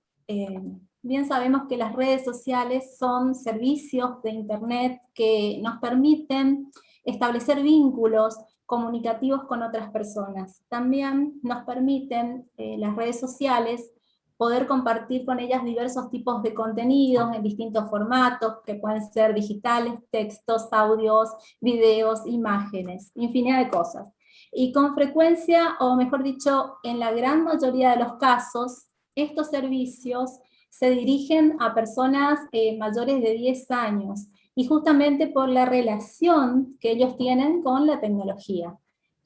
Bien sabemos que las redes sociales son servicios de internet que nos permiten establecer vínculos comunicativos con otras personas. También nos permiten las redes sociales poder compartir con ellas diversos tipos de contenidos en distintos formatos, que pueden ser digitales, textos, audios, videos, imágenes, infinidad de cosas. Y con frecuencia, o mejor dicho, en la gran mayoría de los casos, estos servicios se dirigen a personas mayores de 10 años, y justamente por la relación que ellos tienen con la tecnología,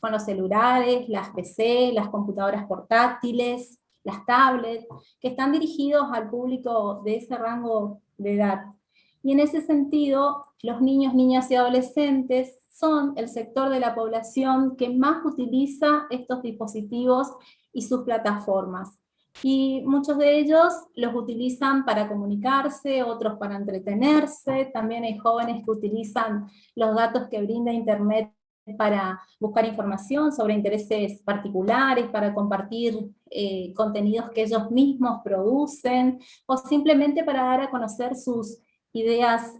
con los celulares, las PC, las computadoras portátiles, las tablets, que están dirigidos al público de ese rango de edad. Y en ese sentido, los niños, niñas y adolescentes son el sector de la población que más utiliza estos dispositivos y sus plataformas. Y muchos de ellos los utilizan para comunicarse, otros para entretenerse. También hay jóvenes que utilizan los datos que brinda Internet para buscar información sobre intereses particulares, para compartir contenidos que ellos mismos producen, o simplemente para dar a conocer sus ideas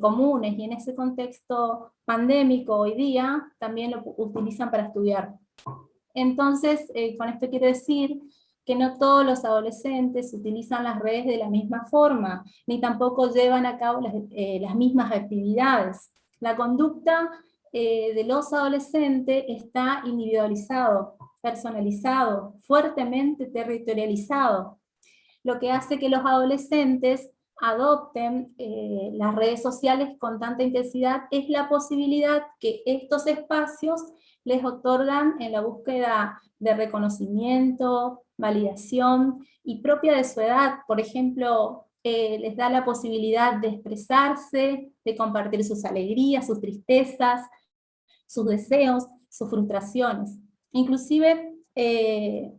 comunes, y en ese contexto pandémico hoy día también lo utilizan para estudiar. Entonces, con esto quiero decir que no todos los adolescentes utilizan las redes de la misma forma, ni tampoco llevan a cabo las mismas actividades. La conducta de los adolescentes está individualizado, personalizado, fuertemente territorializado, lo que hace que los adolescentes adopten las redes sociales con tanta intensidad es la posibilidad que estos espacios les otorgan en la búsqueda de reconocimiento, validación y propia de su edad. Por ejemplo, les da la posibilidad de expresarse, de compartir sus alegrías, sus tristezas, sus deseos, sus frustraciones. Inclusive,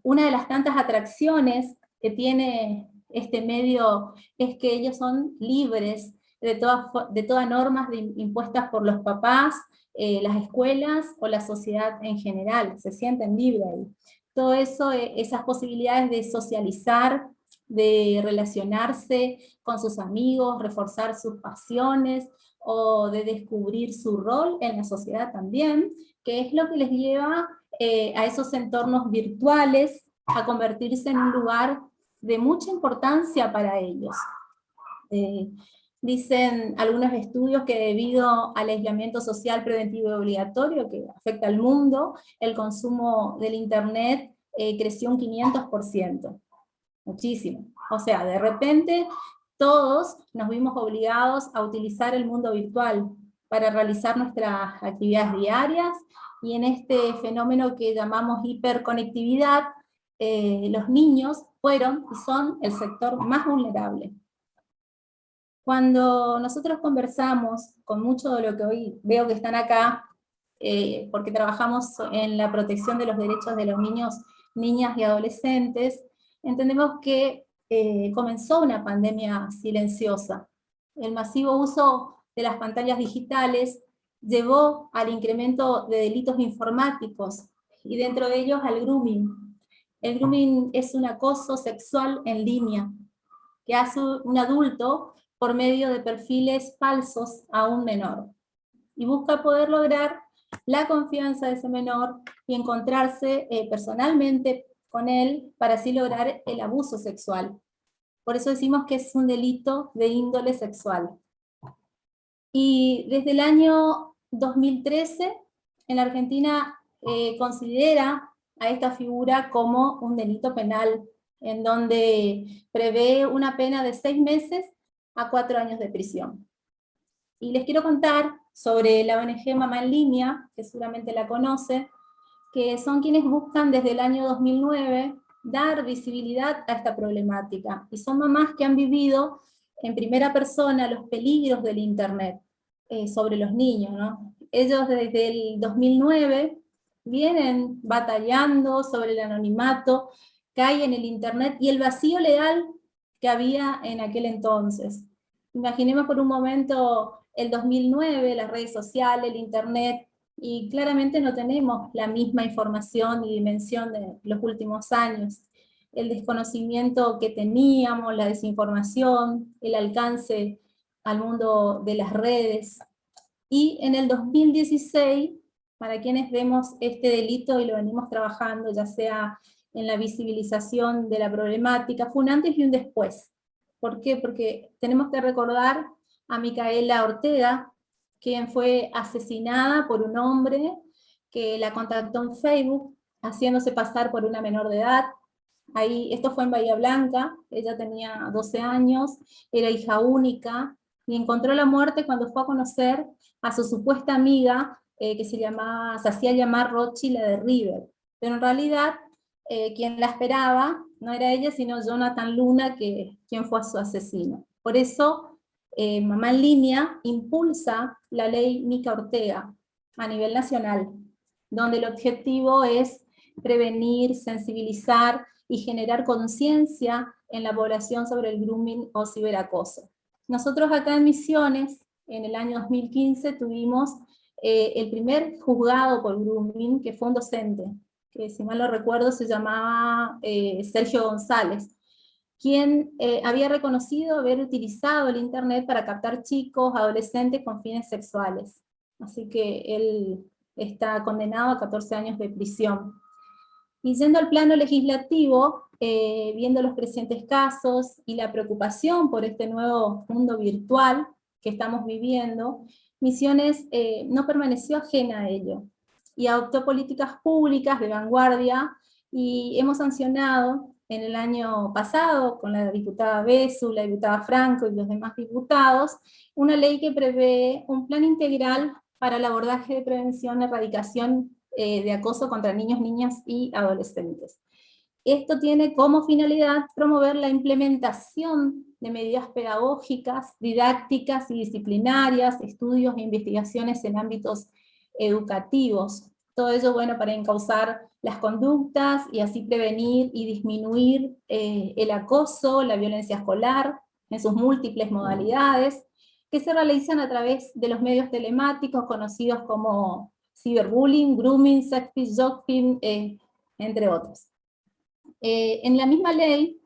una de las tantas atracciones que tiene este medio es que ellos son libres de todas normas impuestas por los papás, las escuelas o la sociedad en general, se sienten libres ahí. Todo eso, esas posibilidades de socializar, de relacionarse con sus amigos, reforzar sus pasiones, o de descubrir su rol en la sociedad también, que es lo que les lleva a esos entornos virtuales a convertirse en un lugar de mucha importancia para ellos. Dicen algunos estudios que debido al aislamiento social preventivo y obligatorio que afecta al mundo, el consumo del Internet creció un 500%. Muchísimo. O sea, de repente todos nos vimos obligados a utilizar el mundo virtual para realizar nuestras actividades diarias, y en este fenómeno que llamamos hiperconectividad, los niños fueron y son el sector más vulnerable. Cuando nosotros conversamos con mucho de lo que hoy veo que están acá, porque trabajamos en la protección de los derechos de los niños, niñas y adolescentes, entendemos que comenzó una pandemia silenciosa. El masivo uso de las pantallas digitales llevó al incremento de delitos informáticos, y dentro de ellos al grooming. El grooming es un acoso sexual en línea que hace un adulto por medio de perfiles falsos a un menor, y busca poder lograr la confianza de ese menor y encontrarse personalmente con él para así lograr el abuso sexual. Por eso decimos que es un delito de índole sexual. Y desde el año 2013, en la Argentina considera a esta figura como un delito penal, en donde prevé una pena de 6 meses a 4 años de prisión. Y les quiero contar sobre la ONG Mamá en Línea, que seguramente la conoce, que son quienes buscan desde el año 2009 dar visibilidad a esta problemática, y son mamás que han vivido en primera persona los peligros del Internet sobre los niños, ¿no? Ellos desde el 2009 vienen batallando sobre el anonimato que hay en el Internet y el vacío legal que había en aquel entonces. Imaginemos por un momento el 2009, las redes sociales, el Internet, y claramente no tenemos la misma información y dimensión de los últimos años. El desconocimiento que teníamos, la desinformación, el alcance al mundo de las redes. Y en el 2016, para quienes vemos este delito y lo venimos trabajando, ya sea en la visibilización de la problemática, fue un antes y un después. ¿Por qué? Porque tenemos que recordar a Micaela Ortega, quien fue asesinada por un hombre que la contactó en Facebook, haciéndose pasar por una menor de edad. Ahí, esto fue en Bahía Blanca, ella tenía 12 años, era hija única, y encontró la muerte cuando fue a conocer a su supuesta amiga, que se hacía llamar Rochi, la de River. Pero en realidad, quien la esperaba no era ella, sino Jonathan Luna, quien fue su asesino. Por eso, Mamá en Línea impulsa la ley Mica Ortega a nivel nacional, donde el objetivo es prevenir, sensibilizar y generar conciencia en la población sobre el grooming o ciberacoso. Nosotros acá en Misiones, en el año 2015, tuvimos el primer juzgado por grooming, que fue un docente, que si mal no recuerdo se llamaba Sergio González, quien había reconocido haber utilizado el internet para captar chicos, adolescentes con fines sexuales. Así que él está condenado a 14 años de prisión. Y yendo al plano legislativo, viendo los crecientes casos y la preocupación por este nuevo mundo virtual que estamos viviendo, Misiones no permaneció ajena a ello, y adoptó políticas públicas de vanguardia, y hemos sancionado en el año pasado, con la diputada Besu, la diputada Franco y los demás diputados, una ley que prevé un plan integral para el abordaje de prevención y erradicación de acoso contra niños, niñas y adolescentes. Esto tiene como finalidad promover la implementación de medidas pedagógicas, didácticas y disciplinarias, estudios e investigaciones en ámbitos educativos. Todo ello, bueno, para encauzar las conductas y así prevenir y disminuir el acoso, la violencia escolar, en sus múltiples modalidades, que se realizan a través de los medios telemáticos conocidos como ciberbullying, grooming, sexting, entre otros. En la misma ley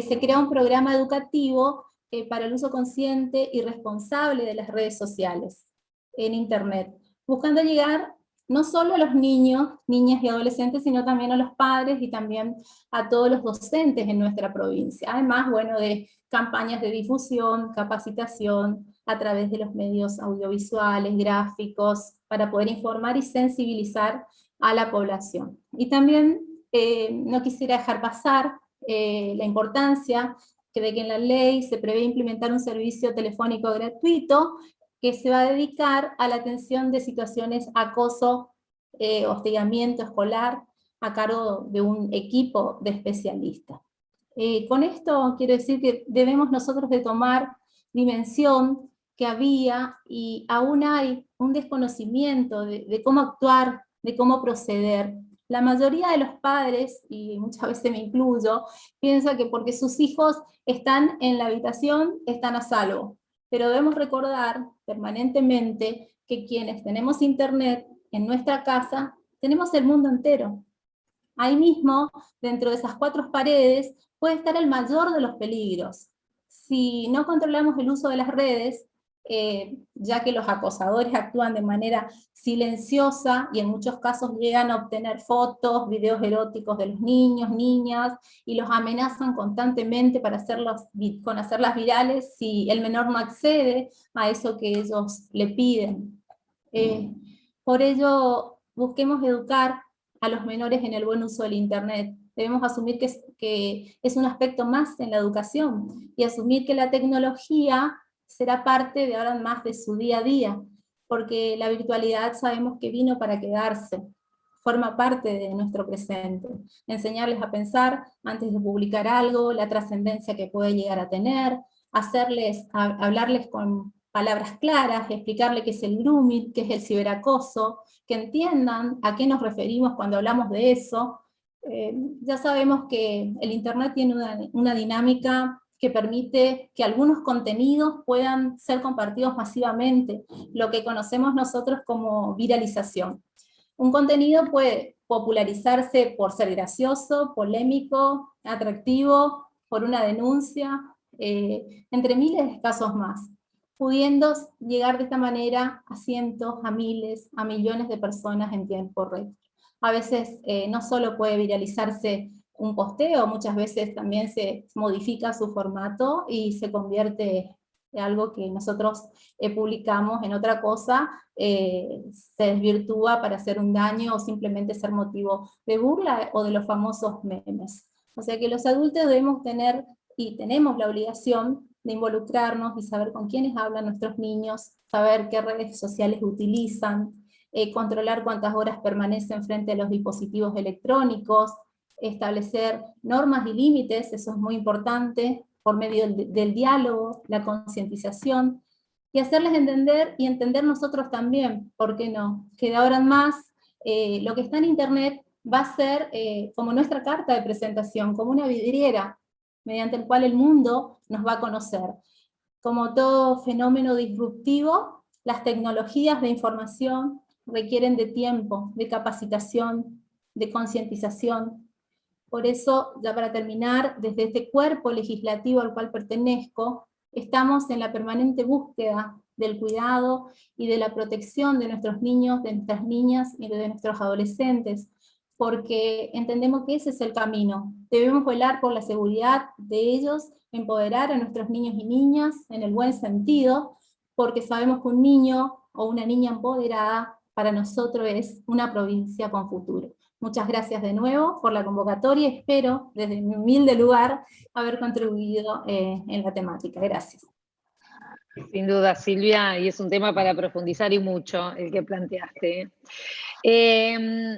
se crea un programa educativo para el uso consciente y responsable de las redes sociales en Internet, buscando llegar no solo a los niños, niñas y adolescentes, sino también a los padres y también a todos los docentes en nuestra provincia. Además, bueno, de campañas de difusión, capacitación, a través de los medios audiovisuales, gráficos, para poder informar y sensibilizar a la población. Y también no quisiera dejar pasar la importancia de que en la ley se prevé implementar un servicio telefónico gratuito que se va a dedicar a la atención de situaciones de acoso, hostigamiento escolar, a cargo de un equipo de especialistas. Con esto quiero decir que debemos nosotros de tomar dimensión que había y aún hay un desconocimiento de cómo actuar, de cómo proceder. La mayoría de los padres, y muchas veces me incluyo, piensa que porque sus hijos están en la habitación, están a salvo. Pero debemos recordar permanentemente que quienes tenemos internet en nuestra casa, tenemos el mundo entero. Ahí mismo, dentro de esas 4 paredes, puede estar el mayor de los peligros. Si no controlamos el uso de las redes, ya que los acosadores actúan de manera silenciosa y en muchos casos llegan a obtener fotos, videos eróticos de los niños, niñas, y los amenazan constantemente para hacerlas virales si el menor no accede a eso que ellos le piden. Por ello, busquemos educar a los menores en el buen uso del internet. Debemos asumir que es un aspecto más en la educación, y asumir que la tecnología será parte de ahora más de su día a día, porque la virtualidad sabemos que vino para quedarse, forma parte de nuestro presente. Enseñarles a pensar antes de publicar algo, la trascendencia que puede llegar a tener, hablarles con palabras claras, explicarles qué es el grooming, qué es el ciberacoso, que entiendan a qué nos referimos cuando hablamos de eso. Ya sabemos que el internet tiene una dinámica que permite que algunos contenidos puedan ser compartidos masivamente, lo que conocemos nosotros como viralización. Un contenido puede popularizarse por ser gracioso, polémico, atractivo, por una denuncia, entre miles de casos más, pudiendo llegar de esta manera a cientos, a miles, a millones de personas en tiempo récord. A veces no solo puede viralizarse un posteo, muchas veces también se modifica su formato y se convierte en algo que nosotros publicamos en otra cosa, se desvirtúa para hacer un daño o simplemente ser motivo de burla o de los famosos memes. O sea que los adultos debemos tener y tenemos la obligación de involucrarnos y saber con quiénes hablan nuestros niños, saber qué redes sociales utilizan, controlar cuántas horas permanecen frente a los dispositivos electrónicos, establecer normas y límites, eso es muy importante, por medio del diálogo, la concientización, y hacerles entender y entender nosotros también, ¿por qué no? Que de ahora en más, lo que está en internet va a ser como nuestra carta de presentación, como una vidriera, mediante el cual el mundo nos va a conocer. Como todo fenómeno disruptivo, las tecnologías de información requieren de tiempo, de capacitación, de concientización. Por eso, ya para terminar, desde este cuerpo legislativo al cual pertenezco, estamos en la permanente búsqueda del cuidado y de la protección de nuestros niños, de nuestras niñas y de nuestros adolescentes, porque entendemos que ese es el camino. Debemos velar por la seguridad de ellos, empoderar a nuestros niños y niñas en el buen sentido, porque sabemos que un niño o una niña empoderada para nosotros es una provincia con futuro. Muchas gracias de nuevo por la convocatoria, espero desde mi humilde lugar haber contribuido en la temática. Gracias. Sin duda, Silvia, y es un tema para profundizar y mucho el que planteaste.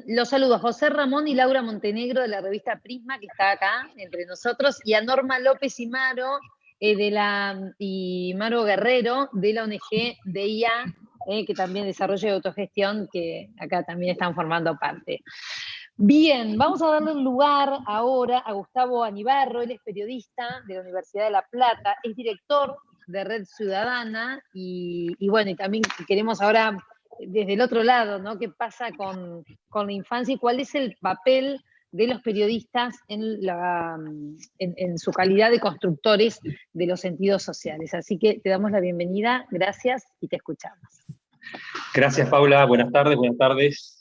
Los saludo a José Ramón y Laura Montenegro de la revista Prisma, que está acá entre nosotros, y a Norma López y Maro, y Maro Guerrero de la ONG DIA, que también desarrolla de autogestión, que acá también están formando parte. Bien, vamos a darle lugar ahora a Gustavo Anibarro. Él es periodista de la Universidad de La Plata, es director de Red Ciudadana, y bueno, y también queremos ahora, desde el otro lado, ¿no? ¿Qué pasa con la infancia y cuál es el papel de los periodistas en su calidad de constructores de los sentidos sociales? Así que te damos la bienvenida, gracias y te escuchamos. Gracias, Paula. Buenas tardes.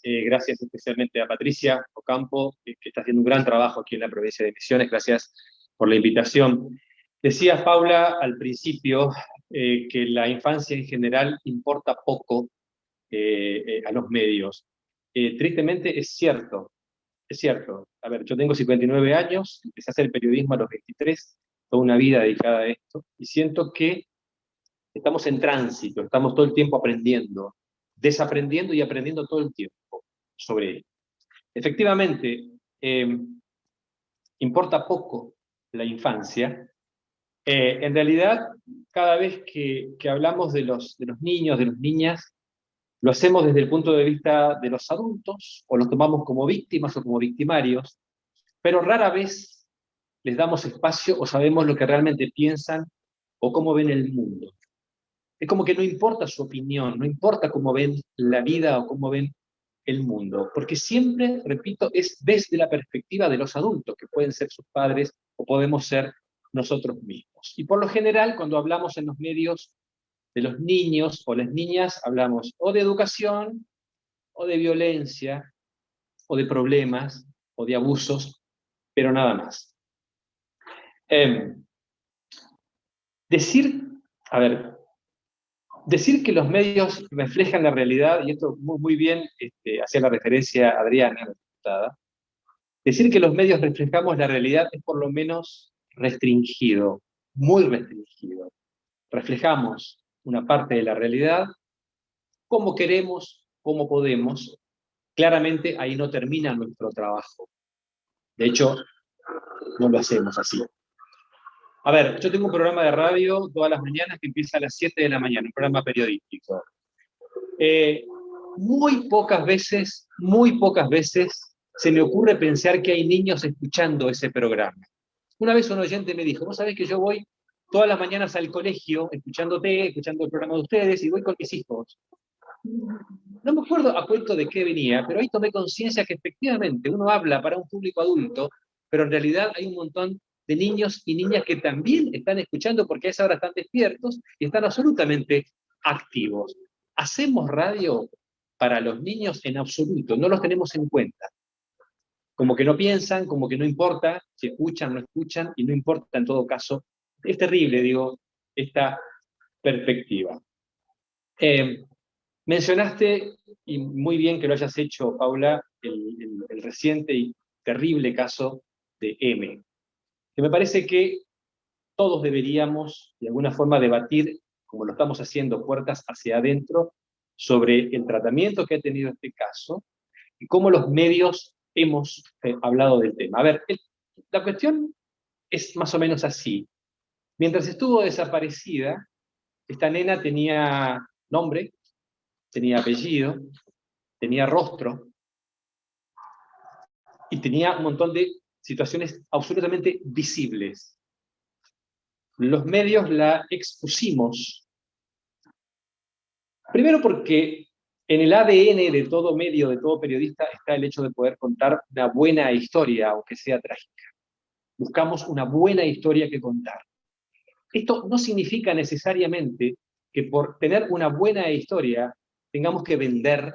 Gracias especialmente a Patricia Ocampo, que está haciendo un gran trabajo aquí en la provincia de Misiones. Gracias por la invitación. Decías, Paula, al principio que la infancia en general importa poco a los medios. Tristemente es cierto, es cierto. A ver, yo tengo 59 años, empecé a hacer periodismo a los 23, toda una vida dedicada a esto, y siento que estamos en tránsito, estamos todo el tiempo aprendiendo, desaprendiendo y aprendiendo todo el tiempo sobre ello. Efectivamente, importa poco la infancia. En realidad, cada vez que hablamos de los niños, de las niñas, lo hacemos desde el punto de vista de los adultos, o los tomamos como víctimas o como victimarios, pero rara vez les damos espacio o sabemos lo que realmente piensan o cómo ven el mundo. Es como que no importa su opinión, no importa cómo ven la vida o cómo ven el mundo, porque siempre, repito, es desde la perspectiva de los adultos, que pueden ser sus padres o podemos ser nosotros mismos. Y por lo general, cuando hablamos en los medios de los niños o las niñas, hablamos o de educación, o de violencia, o de problemas, o de abusos, pero nada más. Decir que los medios reflejan la realidad, y esto muy bien hacía la referencia a Adriana, la diputada, decir que los medios reflejamos la realidad es por lo menos restringido, muy restringido. Reflejamos una parte de la realidad, como queremos, como podemos. Claramente ahí no termina nuestro trabajo. De hecho, no lo hacemos así. A ver, yo tengo un programa de radio todas las mañanas que empieza a las 7 de la mañana, un programa periodístico. Muy pocas veces se me ocurre pensar que hay niños escuchando ese programa. Una vez un oyente me dijo, vos sabés que yo voy todas las mañanas al colegio, escuchándote, escuchando el programa de ustedes, y voy con mis hijos. No me acuerdo a cuento de qué venía, pero ahí tomé conciencia que efectivamente uno habla para un público adulto, pero en realidad hay un montón de niños y niñas que también están escuchando porque a esa hora están despiertos y están absolutamente activos. ¿Hacemos radio para los niños? En absoluto, no los tenemos en cuenta. Como que no piensan, como que no importa si escuchan o no escuchan, y no importa en todo caso. Es terrible, digo, esta perspectiva. Mencionaste, y muy bien que lo hayas hecho, Paula, el reciente y terrible caso de M, que me parece que todos deberíamos, de alguna forma, debatir, como lo estamos haciendo, puertas hacia adentro, sobre el tratamiento que ha tenido este caso, y cómo los medios hemos hablado del tema. A ver, la cuestión es más o menos así. Mientras estuvo desaparecida, esta nena tenía nombre, tenía apellido, tenía rostro, y tenía un montón de situaciones absolutamente visibles. Los medios la expusimos. Primero porque en el ADN de todo medio, de todo periodista, está el hecho de poder contar una buena historia, aunque sea trágica. Buscamos una buena historia que contar. Esto no significa necesariamente que por tener una buena historia tengamos que vender,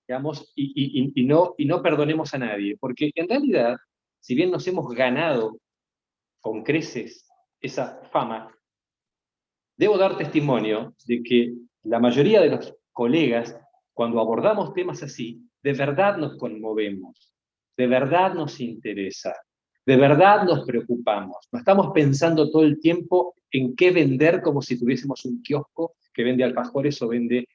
digamos, y no perdonemos a nadie. Porque en realidad, si bien nos hemos ganado con creces esa fama, debo dar testimonio de que la mayoría de los colegas, cuando abordamos temas así, de verdad nos conmovemos, de verdad nos interesa, de verdad nos preocupamos. No estamos pensando todo el tiempo en qué vender como si tuviésemos un kiosco que vende alfajores o vende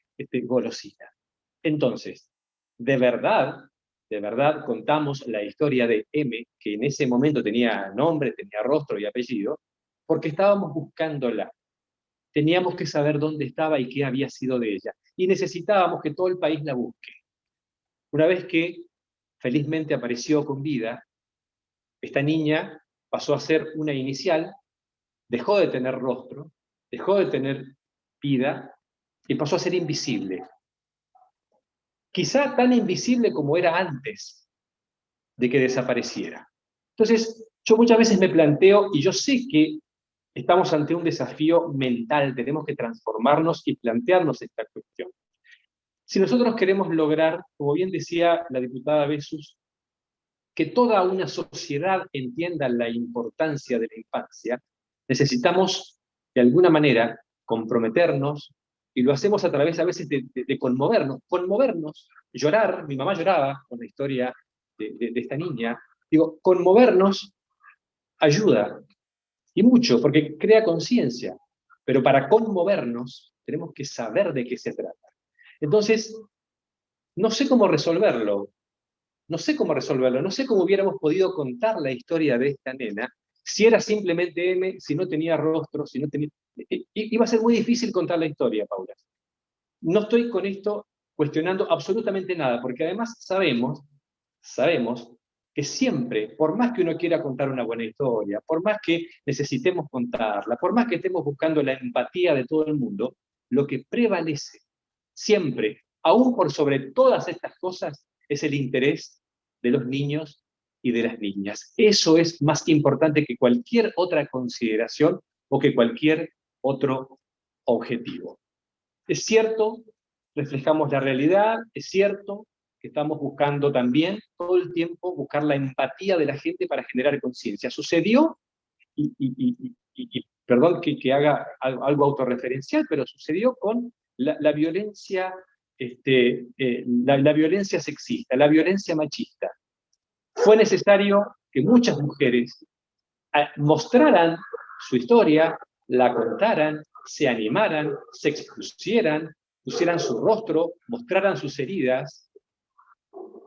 golosinas. Entonces, de verdad contamos la historia de M, que en ese momento tenía nombre, tenía rostro y apellido, porque estábamos buscándola. Teníamos que saber dónde estaba y qué había sido de ella. Y necesitábamos que todo el país la busque. Una vez que felizmente apareció con vida, esta niña pasó a ser una inicial, dejó de tener rostro, dejó de tener vida y pasó a ser invisible. Quizá tan invisible como era antes de que desapareciera. Entonces, yo muchas veces me planteo, y yo sé que estamos ante un desafío mental, tenemos que transformarnos y plantearnos esta cuestión. Si nosotros queremos lograr, como bien decía la diputada Bessus, que toda una sociedad entienda la importancia de la infancia, necesitamos, de alguna manera, comprometernos, y lo hacemos a través a veces de conmovernos, llorar. Mi mamá lloraba con la historia de esta niña. Digo, conmovernos ayuda, y mucho, porque crea conciencia, pero para conmovernos tenemos que saber de qué se trata. Entonces, no sé cómo resolverlo, no sé cómo hubiéramos podido contar la historia de esta nena, si era simplemente M, si no tenía rostro, si no tenía... Iba a ser muy difícil contar la historia, Paula. No estoy con esto cuestionando absolutamente nada, porque además sabemos que siempre, por más que uno quiera contar una buena historia, por más que necesitemos contarla, por más que estemos buscando la empatía de todo el mundo, lo que prevalece siempre, aún por sobre todas estas cosas, es el interés de los niños y de las niñas. Eso es más importante que cualquier otra consideración o que cualquier otro objetivo. Es cierto, reflejamos la realidad, es cierto que estamos buscando también todo el tiempo buscar la empatía de la gente para generar conciencia. Sucedió, y perdón que haga algo autorreferencial, pero sucedió con la violencia, la violencia sexista, la violencia machista. Fue necesario que muchas mujeres mostraran su historia, la contaran, se animaran, se expusieran, pusieran su rostro, mostraran sus heridas,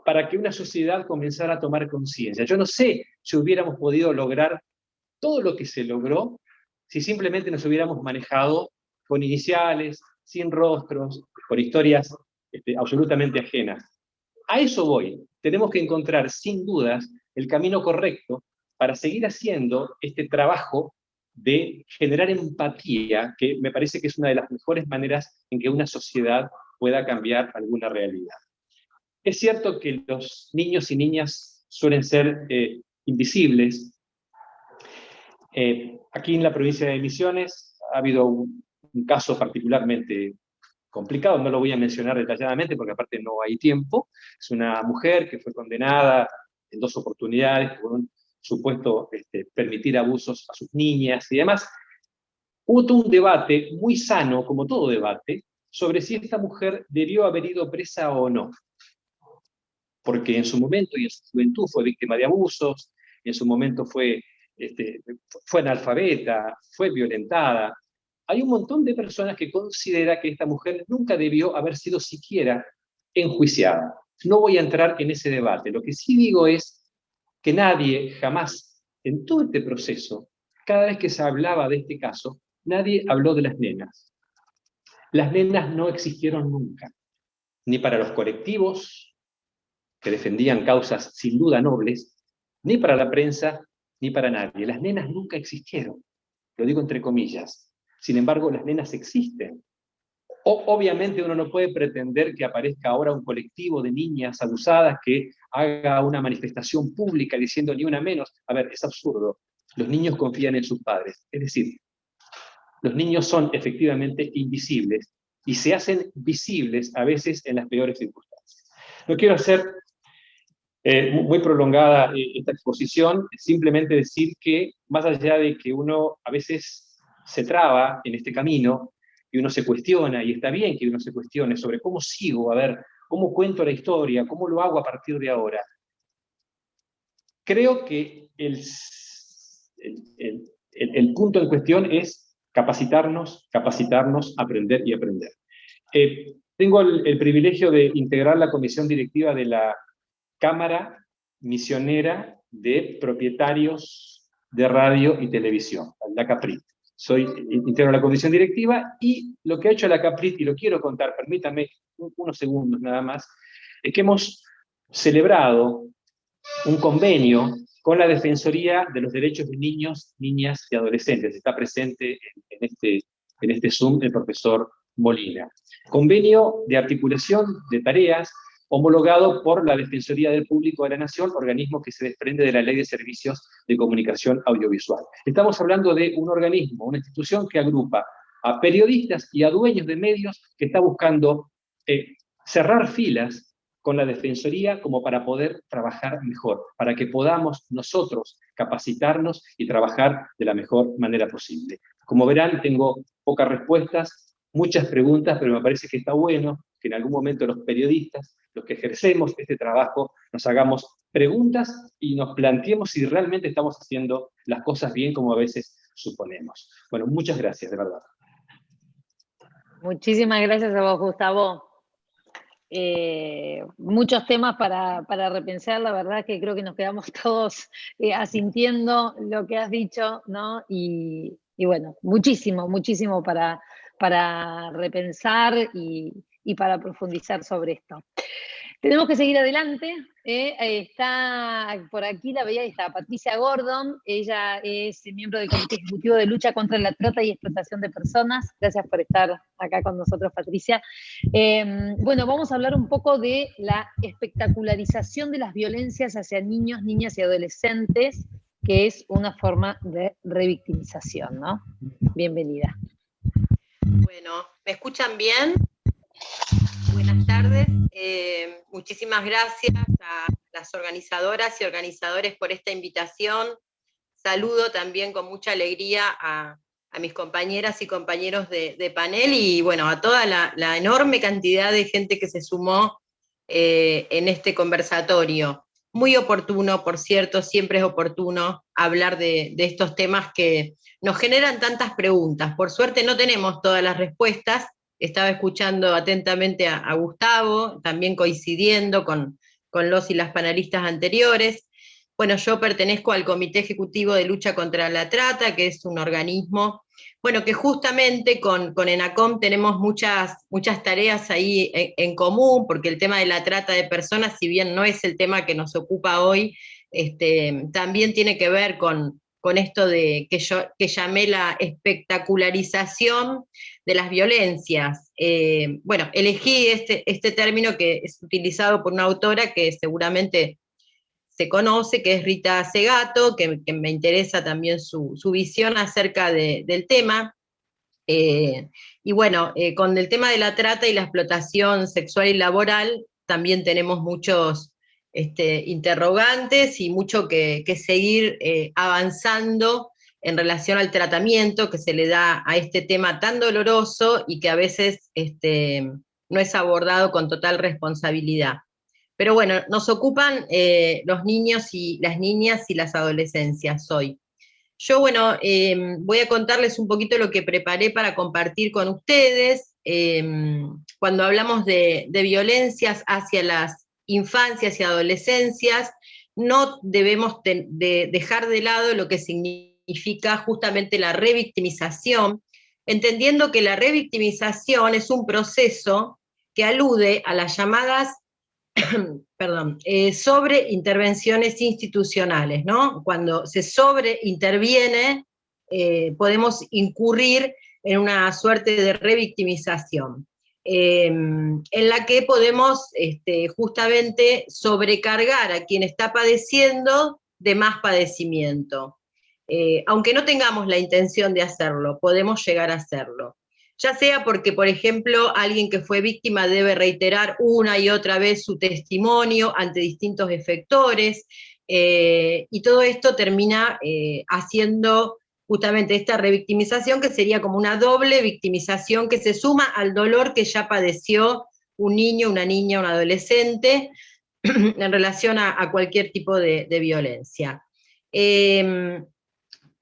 para que una sociedad comenzara a tomar conciencia. Yo no sé si hubiéramos podido lograr todo lo que se logró si simplemente nos hubiéramos manejado con iniciales, sin rostros, con historias absolutamente ajenas. A eso voy. Tenemos que encontrar, sin dudas, el camino correcto para seguir haciendo este trabajo de generar empatía, que me parece que es una de las mejores maneras en que una sociedad pueda cambiar alguna realidad. Es cierto que los niños y niñas suelen ser invisibles. Aquí en la provincia de Misiones ha habido un caso particularmente complicado, no lo voy a mencionar detalladamente porque aparte no hay tiempo. Es una mujer que fue condenada en 2 oportunidades por un supuesto permitir abusos a sus niñas y demás. Hubo todo un debate muy sano, como todo debate, sobre si esta mujer debió haber ido presa o no. Porque en su momento y en su juventud fue víctima de abusos, en su momento fue analfabeta, fue violentada. Hay un montón de personas que consideran que esta mujer nunca debió haber sido siquiera enjuiciada. No voy a entrar en ese debate. Lo que sí digo es que nadie, jamás, en todo este proceso, cada vez que se hablaba de este caso, nadie habló de las nenas. Las nenas no existieron nunca, ni para los colectivos que defendían causas sin duda nobles, ni para la prensa, ni para nadie. Las nenas nunca existieron, lo digo entre comillas. Sin embargo, las nenas existen. Obviamente uno no puede pretender que aparezca ahora un colectivo de niñas abusadas que haga una manifestación pública diciendo ni una menos. A ver, es absurdo. Los niños confían en sus padres. Es decir, los niños son efectivamente invisibles y se hacen visibles a veces en las peores circunstancias. No quiero hacer muy prolongada esta exposición, simplemente decir que más allá de que uno a veces se traba en este camino, y uno se cuestiona, y está bien que uno se cuestione sobre cómo sigo, a ver, cómo cuento la historia, cómo lo hago a partir de ahora. Creo que el punto en cuestión es capacitarnos, aprender y aprender. Tengo el privilegio de integrar la comisión directiva de la Cámara Misionera de Propietarios de Radio y Televisión, la CAPRIT. Integro la comisión directiva, y lo que ha hecho la CAPRIT, y lo quiero contar, permítanme unos segundos nada más, es que hemos celebrado un convenio con la Defensoría de los Derechos de Niños, Niñas y Adolescentes. Está presente en este Zoom el profesor Molina. Convenio de articulación de tareas homologado por la Defensoría del Público de la Nación, organismo que se desprende de la Ley de Servicios de Comunicación Audiovisual. Estamos hablando de un organismo, una institución que agrupa a periodistas y a dueños de medios que está buscando cerrar filas con la Defensoría como para poder trabajar mejor, para que podamos nosotros capacitarnos y trabajar de la mejor manera posible. Como verán, tengo pocas respuestas, muchas preguntas, pero me parece que está bueno que en algún momento los periodistas, los que ejercemos este trabajo, nos hagamos preguntas y nos planteemos si realmente estamos haciendo las cosas bien como a veces suponemos. Bueno, muchas gracias, de verdad. Muchísimas gracias a vos, Gustavo. Muchos temas para repensar, la verdad que creo que nos quedamos todos asintiendo lo que has dicho, ¿no? Y bueno, muchísimo para repensar y para profundizar sobre esto. Tenemos que seguir adelante. Está por aquí, la veía, está Patricia Gordon. Ella es miembro del Comité Ejecutivo de Lucha contra la Trata y Explotación de Personas. Gracias por estar acá con nosotros, Patricia. Bueno, vamos a hablar un poco de la espectacularización de las violencias hacia niños, niñas y adolescentes, que es una forma de revictimización, ¿no? Bienvenida. Bueno, ¿me escuchan bien? Buenas tardes. Muchísimas gracias a las organizadoras y organizadores por esta invitación. Saludo también con mucha alegría a mis compañeras y compañeros de panel y bueno, a toda la enorme cantidad de gente que se sumó en este conversatorio. Muy oportuno, por cierto, siempre es oportuno hablar de estos temas que nos generan tantas preguntas. Por suerte no tenemos todas las respuestas. Estaba escuchando atentamente a Gustavo, también coincidiendo con los y las panelistas anteriores. Bueno, yo pertenezco al Comité Ejecutivo de Lucha contra la Trata, que es un organismo, bueno, que justamente con ENACOM tenemos muchas tareas ahí en común, porque el tema de la trata de personas, si bien no es el tema que nos ocupa hoy, también tiene que ver con esto de que llamé la espectacularización de las violencias. Bueno, elegí este término que es utilizado por una autora que seguramente se conoce, que es Rita Segato, que me interesa también su visión acerca del tema. Y bueno, con el tema de la trata y la explotación sexual y laboral, también tenemos muchos interrogantes y mucho que seguir avanzando en relación al tratamiento que se le da a este tema tan doloroso y que a veces no es abordado con total responsabilidad. Pero bueno, nos ocupan los niños y las niñas y las adolescencias hoy. Yo, bueno, voy a contarles un poquito lo que preparé para compartir con ustedes. Cuando hablamos de violencias hacia las infancias y adolescencias, no debemos dejar de lado lo que significa justamente la revictimización, entendiendo que la revictimización es un proceso que alude a las llamadas perdón, sobre intervenciones institucionales, ¿no? Cuando se sobreinterviene, podemos incurrir en una suerte de revictimización, en la que podemos justamente sobrecargar a quien está padeciendo de más padecimiento. Aunque no tengamos la intención de hacerlo, podemos llegar a hacerlo. Ya sea porque, por ejemplo, alguien que fue víctima debe reiterar una y otra vez su testimonio ante distintos efectores, y todo esto termina haciendo justamente esta revictimización, que sería como una doble victimización que se suma al dolor que ya padeció un niño, una niña, un adolescente en relación a cualquier tipo de violencia.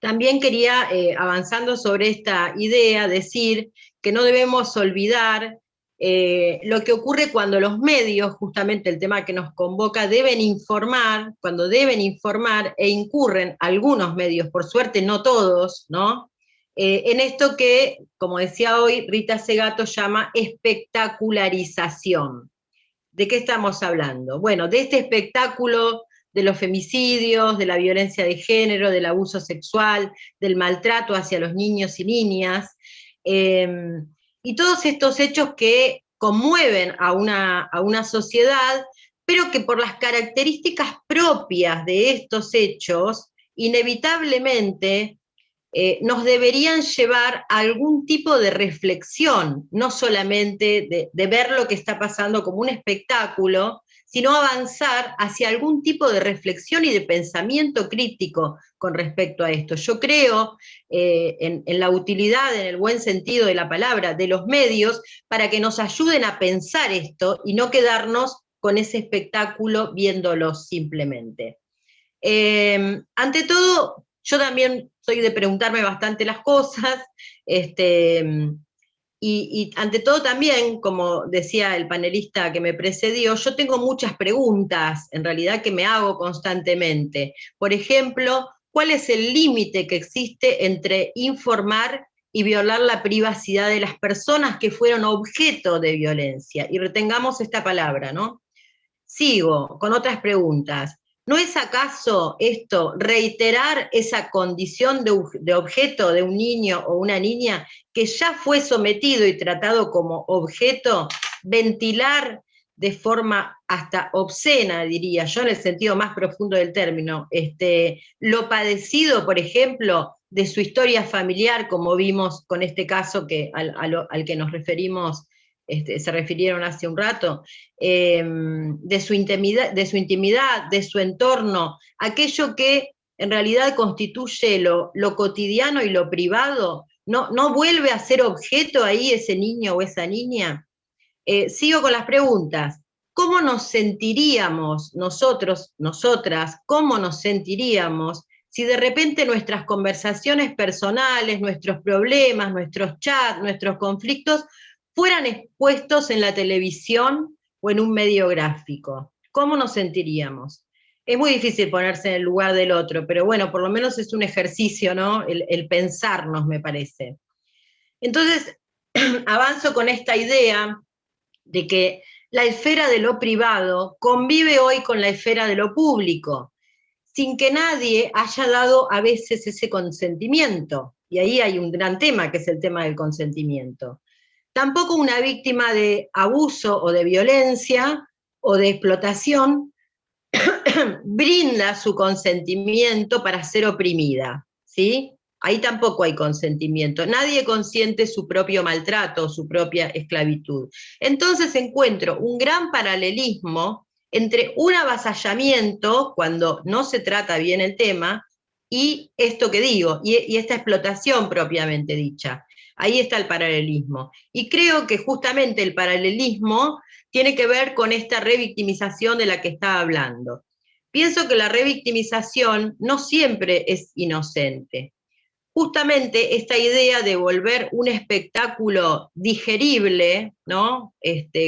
También quería, avanzando sobre esta idea, decir que no debemos olvidar lo que ocurre cuando los medios, justamente el tema que nos convoca, deben informar, cuando deben informar e incurren algunos medios, por suerte no todos, ¿no? En esto que, como decía hoy, Rita Segato llama espectacularización. ¿De qué estamos hablando? Bueno, de este espectáculo de los femicidios, de la violencia de género, del abuso sexual, del maltrato hacia los niños y niñas, y todos estos hechos que conmueven a una sociedad, pero que por las características propias de estos hechos, inevitablemente nos deberían llevar a algún tipo de reflexión, no solamente de ver lo que está pasando como un espectáculo, sino avanzar hacia algún tipo de reflexión y de pensamiento crítico con respecto a esto. Yo creo en la utilidad, en el buen sentido de la palabra, de los medios, para que nos ayuden a pensar esto y no quedarnos con ese espectáculo viéndolo simplemente. Ante todo, yo también soy de preguntarme bastante las cosas, y ante todo también, como decía el panelista que me precedió, yo tengo muchas preguntas, en realidad, que me hago constantemente. Por ejemplo, ¿cuál es el límite que existe entre informar y violar la privacidad de las personas que fueron objeto de violencia? Y retengamos esta palabra, ¿no? Sigo con otras preguntas. ¿No es acaso esto reiterar esa condición de objeto de un niño o una niña que ya fue sometido y tratado como objeto, ventilar de forma hasta obscena, diría yo, en el sentido más profundo del término, lo padecido, por ejemplo, de su historia familiar, como vimos con este caso al que nos referimos, se refirieron hace un rato, de su intimidad, de su entorno, aquello que en realidad constituye lo cotidiano y lo privado, ¿no vuelve a ser objeto ahí ese niño o esa niña? Sigo con las preguntas. ¿Cómo nos sentiríamos nosotros, nosotras, cómo nos sentiríamos si de repente nuestras conversaciones personales, nuestros problemas, nuestros chats, nuestros conflictos fueran expuestos en la televisión o en un medio gráfico? ¿Cómo nos sentiríamos? Es muy difícil ponerse en el lugar del otro, pero bueno, por lo menos es un ejercicio, ¿no? El pensarnos, me parece. Entonces, avanzo con esta idea de que la esfera de lo privado convive hoy con la esfera de lo público, sin que nadie haya dado a veces ese consentimiento. Y ahí hay un gran tema, que es el tema del consentimiento. Tampoco una víctima de abuso o de violencia o de explotación brinda su consentimiento para ser oprimida, ¿sí? Ahí tampoco hay consentimiento. Nadie consiente su propio maltrato, su propia esclavitud. Entonces encuentro un gran paralelismo entre un avasallamiento, cuando no se trata bien el tema, y esto que digo, y esta explotación propiamente dicha. Ahí está el paralelismo. Y creo que justamente el paralelismo tiene que ver con esta revictimización de la que estaba hablando. Pienso que la revictimización no siempre es inocente. Justamente esta idea de volver un espectáculo digerible, ¿no?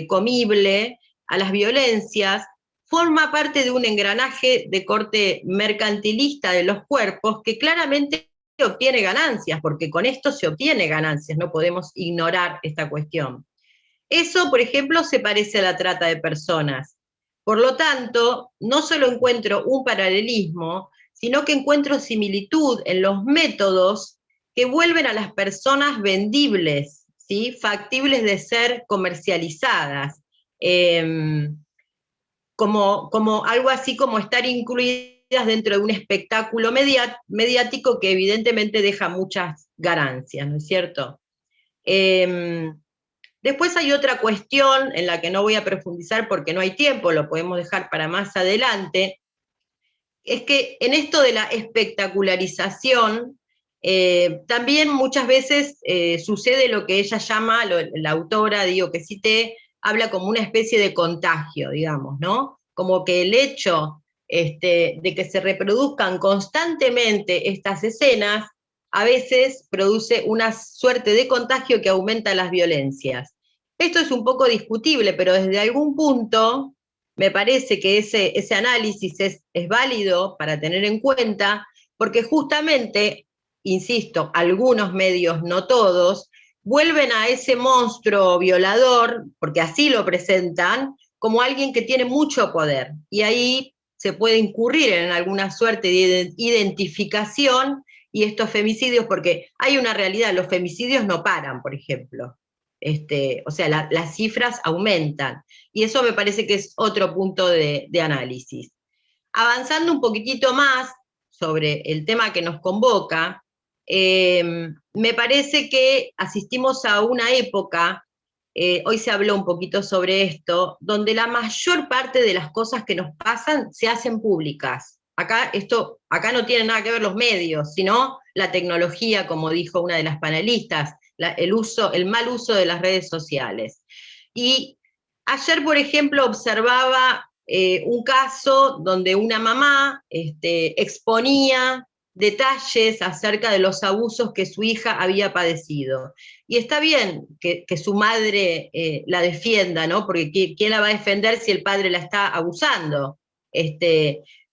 Comible a las violencias, forma parte de un engranaje de corte mercantilista de los cuerpos que claramente obtiene ganancias, porque con esto se obtiene ganancias, no podemos ignorar esta cuestión. Eso, por ejemplo, se parece a la trata de personas. Por lo tanto, no solo encuentro un paralelismo, sino que encuentro similitud en los métodos que vuelven a las personas vendibles, ¿sí? Factibles de ser comercializadas, como algo así como estar incluidas dentro de un espectáculo mediático que evidentemente deja muchas ganancias, ¿no es cierto? Después hay otra cuestión en la que no voy a profundizar porque no hay tiempo, lo podemos dejar para más adelante, es que en esto de la espectacularización, también muchas veces sucede lo que ella llama, la autora, digo, que cité, habla como una especie de contagio, digamos, ¿no? Como que el hecho de que se reproduzcan constantemente estas escenas, a veces produce una suerte de contagio que aumenta las violencias. Esto es un poco discutible, pero desde algún punto me parece que ese análisis es válido para tener en cuenta, porque justamente, insisto, algunos medios, no todos, vuelven a ese monstruo violador, porque así lo presentan, como alguien que tiene mucho poder. Y ahí se puede incurrir en alguna suerte de identificación y estos femicidios, porque hay una realidad, los femicidios no paran, por ejemplo. O sea, las cifras aumentan. Y eso me parece que es otro punto de análisis. Avanzando un poquitito más sobre el tema que nos convoca, me parece que asistimos a una época, hoy se habló un poquito sobre esto, donde la mayor parte de las cosas que nos pasan se hacen públicas. Acá no tiene nada que ver los medios, sino la tecnología, como dijo una de las panelistas, el mal uso de las redes sociales. Y ayer, por ejemplo, observaba un caso donde una mamá exponía detalles acerca de los abusos que su hija había padecido. Y está bien que su madre la defienda, ¿no? Porque ¿quién la va a defender si el padre la está abusando?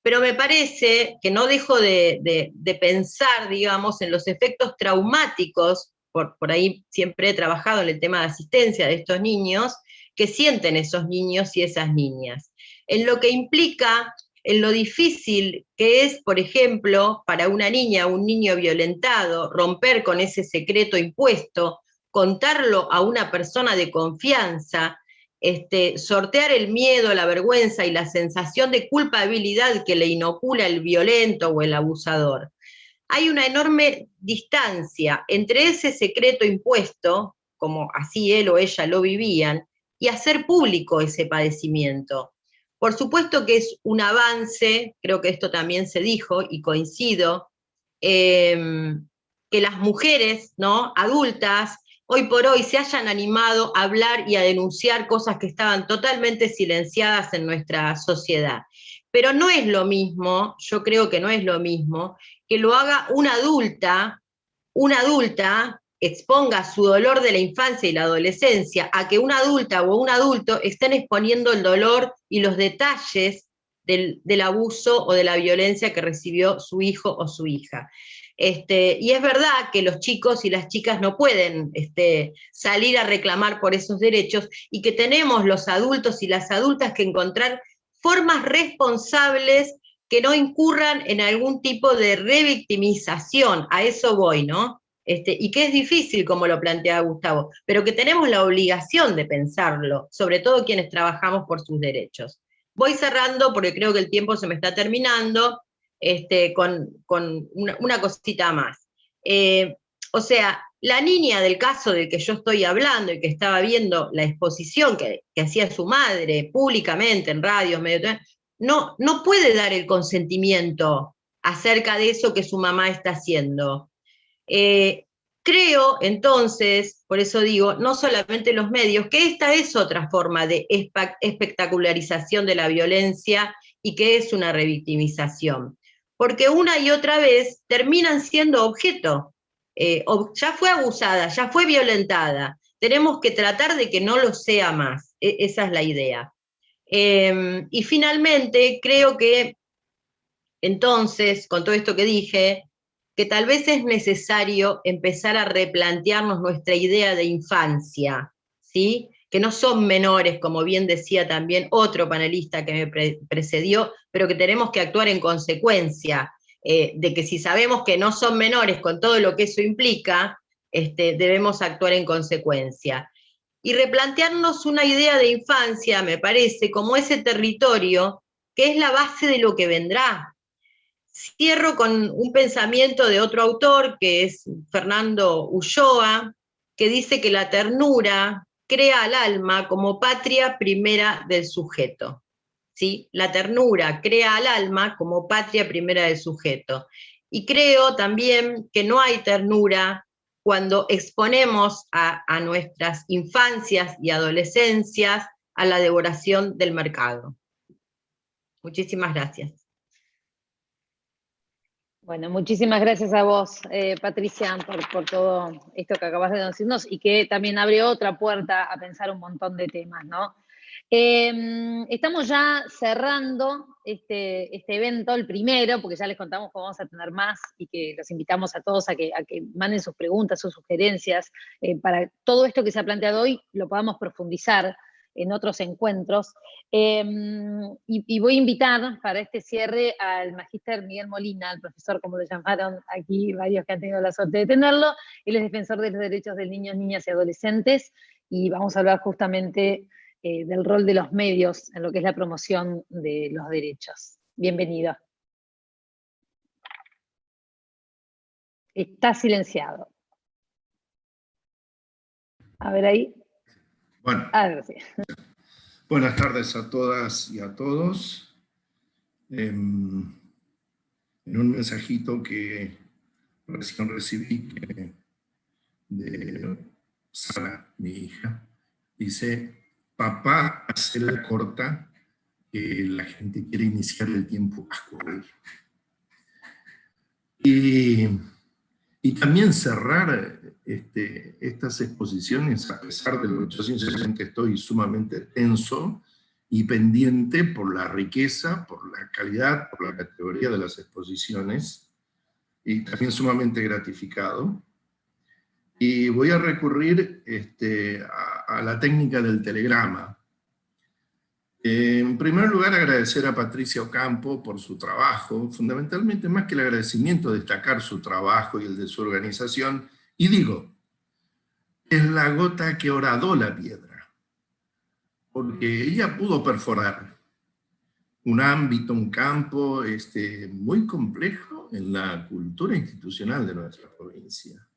Pero me parece que no dejo de pensar, digamos, en los efectos traumáticos, por ahí siempre he trabajado en el tema de asistencia de estos niños, que sienten esos niños y esas niñas. En lo que implica, en lo difícil que es, por ejemplo, para una niña o un niño violentado, romper con ese secreto impuesto, contarlo a una persona de confianza, sortear el miedo, la vergüenza y la sensación de culpabilidad que le inocula el violento o el abusador. Hay una enorme distancia entre ese secreto impuesto, como así él o ella lo vivían, y hacer público ese padecimiento. Por supuesto que es un avance, creo que esto también se dijo y coincido, que las mujeres, ¿no?, adultas, hoy por hoy se hayan animado a hablar y a denunciar cosas que estaban totalmente silenciadas en nuestra sociedad. Pero no es lo mismo, yo creo que no es lo mismo, que lo haga una adulta exponga su dolor de la infancia y la adolescencia a que una adulta o un adulto estén exponiendo el dolor y los detalles del abuso o de la violencia que recibió su hijo o su hija. Y es verdad que los chicos y las chicas no pueden salir a reclamar por esos derechos y que tenemos los adultos y las adultas que encontrar formas responsables que no incurran en algún tipo de revictimización, a eso voy, ¿no? Y que es difícil, como lo plantea Gustavo, pero que tenemos la obligación de pensarlo, sobre todo quienes trabajamos por sus derechos. Voy cerrando porque creo que el tiempo se me está terminando, con una cosita más. O sea, la niña del caso del que yo estoy hablando y que estaba viendo la exposición que hacía su madre públicamente en radios, medios, no puede dar el consentimiento acerca de eso que su mamá está haciendo. Creo, entonces, por eso digo, no solamente los medios, que esta es otra forma de espectacularización de la violencia y que es una revictimización. Porque una y otra vez terminan siendo objeto. Ya fue abusada, ya fue violentada. Tenemos que tratar de que no lo sea más. Esa es la idea. Y finalmente, creo que, entonces, con todo esto que dije, que tal vez es necesario empezar a replantearnos nuestra idea de infancia, ¿sí? que no son menores, como bien decía también otro panelista que me precedió, pero que tenemos que actuar en consecuencia, de que si sabemos que no son menores con todo lo que eso implica, debemos actuar en consecuencia. Y replantearnos una idea de infancia, me parece, como ese territorio que es la base de lo que vendrá. Cierro con un pensamiento de otro autor, que es Fernando Ulloa, que dice que la ternura crea al alma como patria primera del sujeto. ¿Sí? La ternura crea al alma como patria primera del sujeto. Y creo también que no hay ternura cuando exponemos a nuestras infancias y adolescencias a la devoración del mercado. Muchísimas gracias. Bueno, muchísimas gracias a vos, Patricia, por todo esto que acabas de decirnos y que también abre otra puerta a pensar un montón de temas, ¿no? Estamos ya cerrando este evento, el primero, porque ya les contamos que vamos a tener más y que los invitamos a todos a que manden sus preguntas, sus sugerencias, para todo esto que se ha planteado hoy lo podamos profundizar en otros encuentros. Y voy a invitar para este cierre al magíster Miguel Molina, al profesor, como lo llamaron aquí varios que han tenido la suerte de tenerlo. Él es defensor de los derechos de niños, niñas y adolescentes, y vamos a hablar justamente del rol de los medios en lo que es la promoción de los derechos. Bienvenido. Está silenciado. A ver ahí. Bueno, Sí. Buenas tardes a todas y a todos. En un mensajito que recién recibí de Sara, mi hija, dice: papá, hace la corta, que la gente quiere iniciar el tiempo vasco hoy. Y también cerrar estas exposiciones, a pesar de lo que yo sinceramente estoy sumamente tenso y pendiente por la riqueza, por la calidad, por la categoría de las exposiciones, y también sumamente gratificado. Y voy a recurrir a la técnica del telegrama. En primer lugar, agradecer a Patricia Ocampo por su trabajo, fundamentalmente más que el agradecimiento, destacar su trabajo y el de su organización, y digo, es la gota que horadó la piedra, porque ella pudo perforar un ámbito, un campo muy complejo en la cultura institucional de nuestra provincia.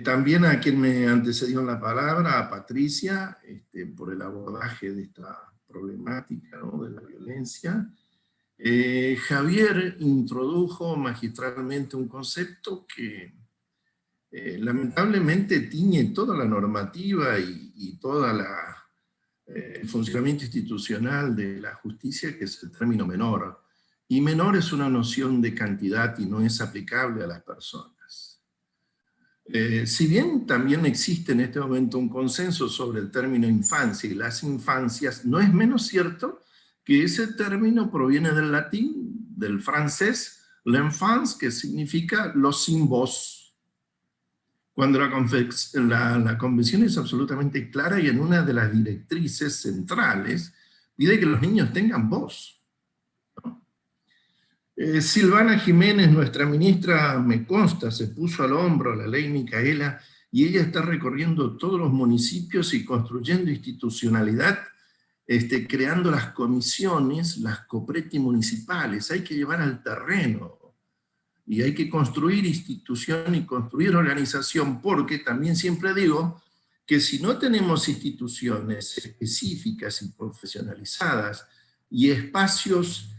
También a quien me antecedió en la palabra, a Patricia, por el abordaje de esta problemática, ¿no?, de la violencia. Javier introdujo magistralmente un concepto que lamentablemente tiñe toda la normativa y todo el funcionamiento institucional de la justicia, que es el término menor. Y menor es una noción de cantidad y no es aplicable a las personas. Si bien también existe en este momento un consenso sobre el término infancia y las infancias, no es menos cierto que ese término proviene del latín, del francés, l'enfance, que significa los sin voz. Cuando la convención es absolutamente clara y en una de las directrices centrales pide que los niños tengan voz. Silvana Jiménez, nuestra ministra, me consta, se puso al hombro la ley Micaela y ella está recorriendo todos los municipios y construyendo institucionalidad, creando las comisiones, las copreti municipales. Hay que llevar al terreno y hay que construir institución y construir organización, porque también siempre digo que si no tenemos instituciones específicas y profesionalizadas y espacios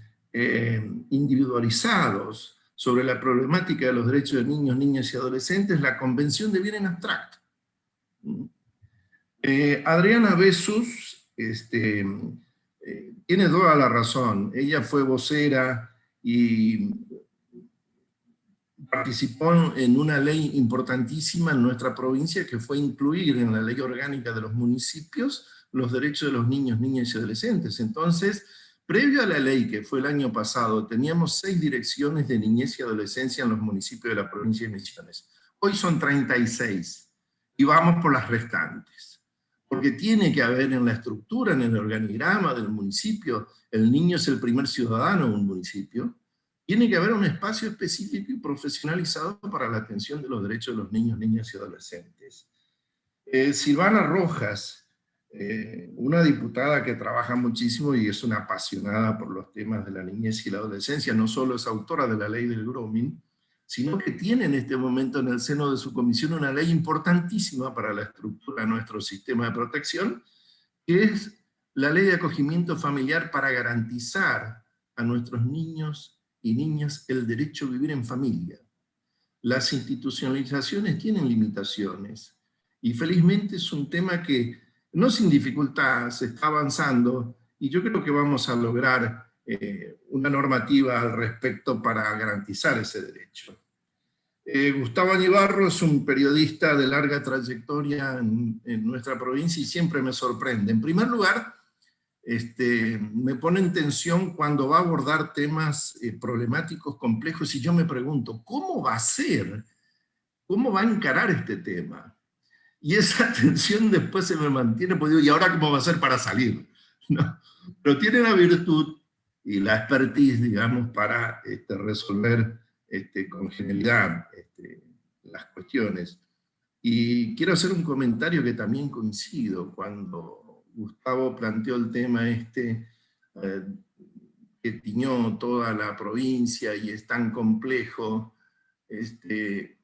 individualizados sobre la problemática de los derechos de niños, niñas y adolescentes, la convención deviene en abstracto. Adriana Bessus tiene toda la razón. Ella fue vocera y participó en una ley importantísima en nuestra provincia, que fue incluir en la ley orgánica de los municipios los derechos de los niños, niñas y adolescentes. Entonces, previo a la ley, que fue el año pasado, teníamos 6 direcciones de niñez y adolescencia en los municipios de la provincia de Misiones. Hoy son 36, y vamos por las restantes. porque tiene que haber en la estructura, en el organigrama del municipio, el niño es el primer ciudadano en un municipio, tiene que haber un espacio específico y profesionalizado para la atención de los derechos de los niños, niñas y adolescentes. Silvana Rojas, una diputada que trabaja muchísimo y es una apasionada por los temas de la niñez y la adolescencia, no solo es autora de la ley del grooming, sino que tiene en este momento en el seno de su comisión una ley importantísima para la estructura de nuestro sistema de protección, que es la ley de acogimiento familiar para garantizar a nuestros niños y niñas el derecho a vivir en familia. Las institucionalizaciones tienen limitaciones, y felizmente es un tema que no sin dificultad se está avanzando, y yo creo que vamos a lograr una normativa al respecto para garantizar ese derecho. Gustavo Añibarro es un periodista de larga trayectoria en nuestra provincia y siempre me sorprende. En primer lugar, me pone en tensión cuando va a abordar temas problemáticos, complejos, y yo me pregunto, ¿cómo va a ser? ¿Cómo va a encarar este tema? Y esa tensión después se me mantiene, pues digo, ¿y ahora cómo va a ser para salir? ¿No? Pero tiene la virtud y la expertise, digamos, para resolver con genialidad las cuestiones. Y quiero hacer un comentario que también coincido cuando Gustavo planteó el tema que tiñó toda la provincia y es tan complejo,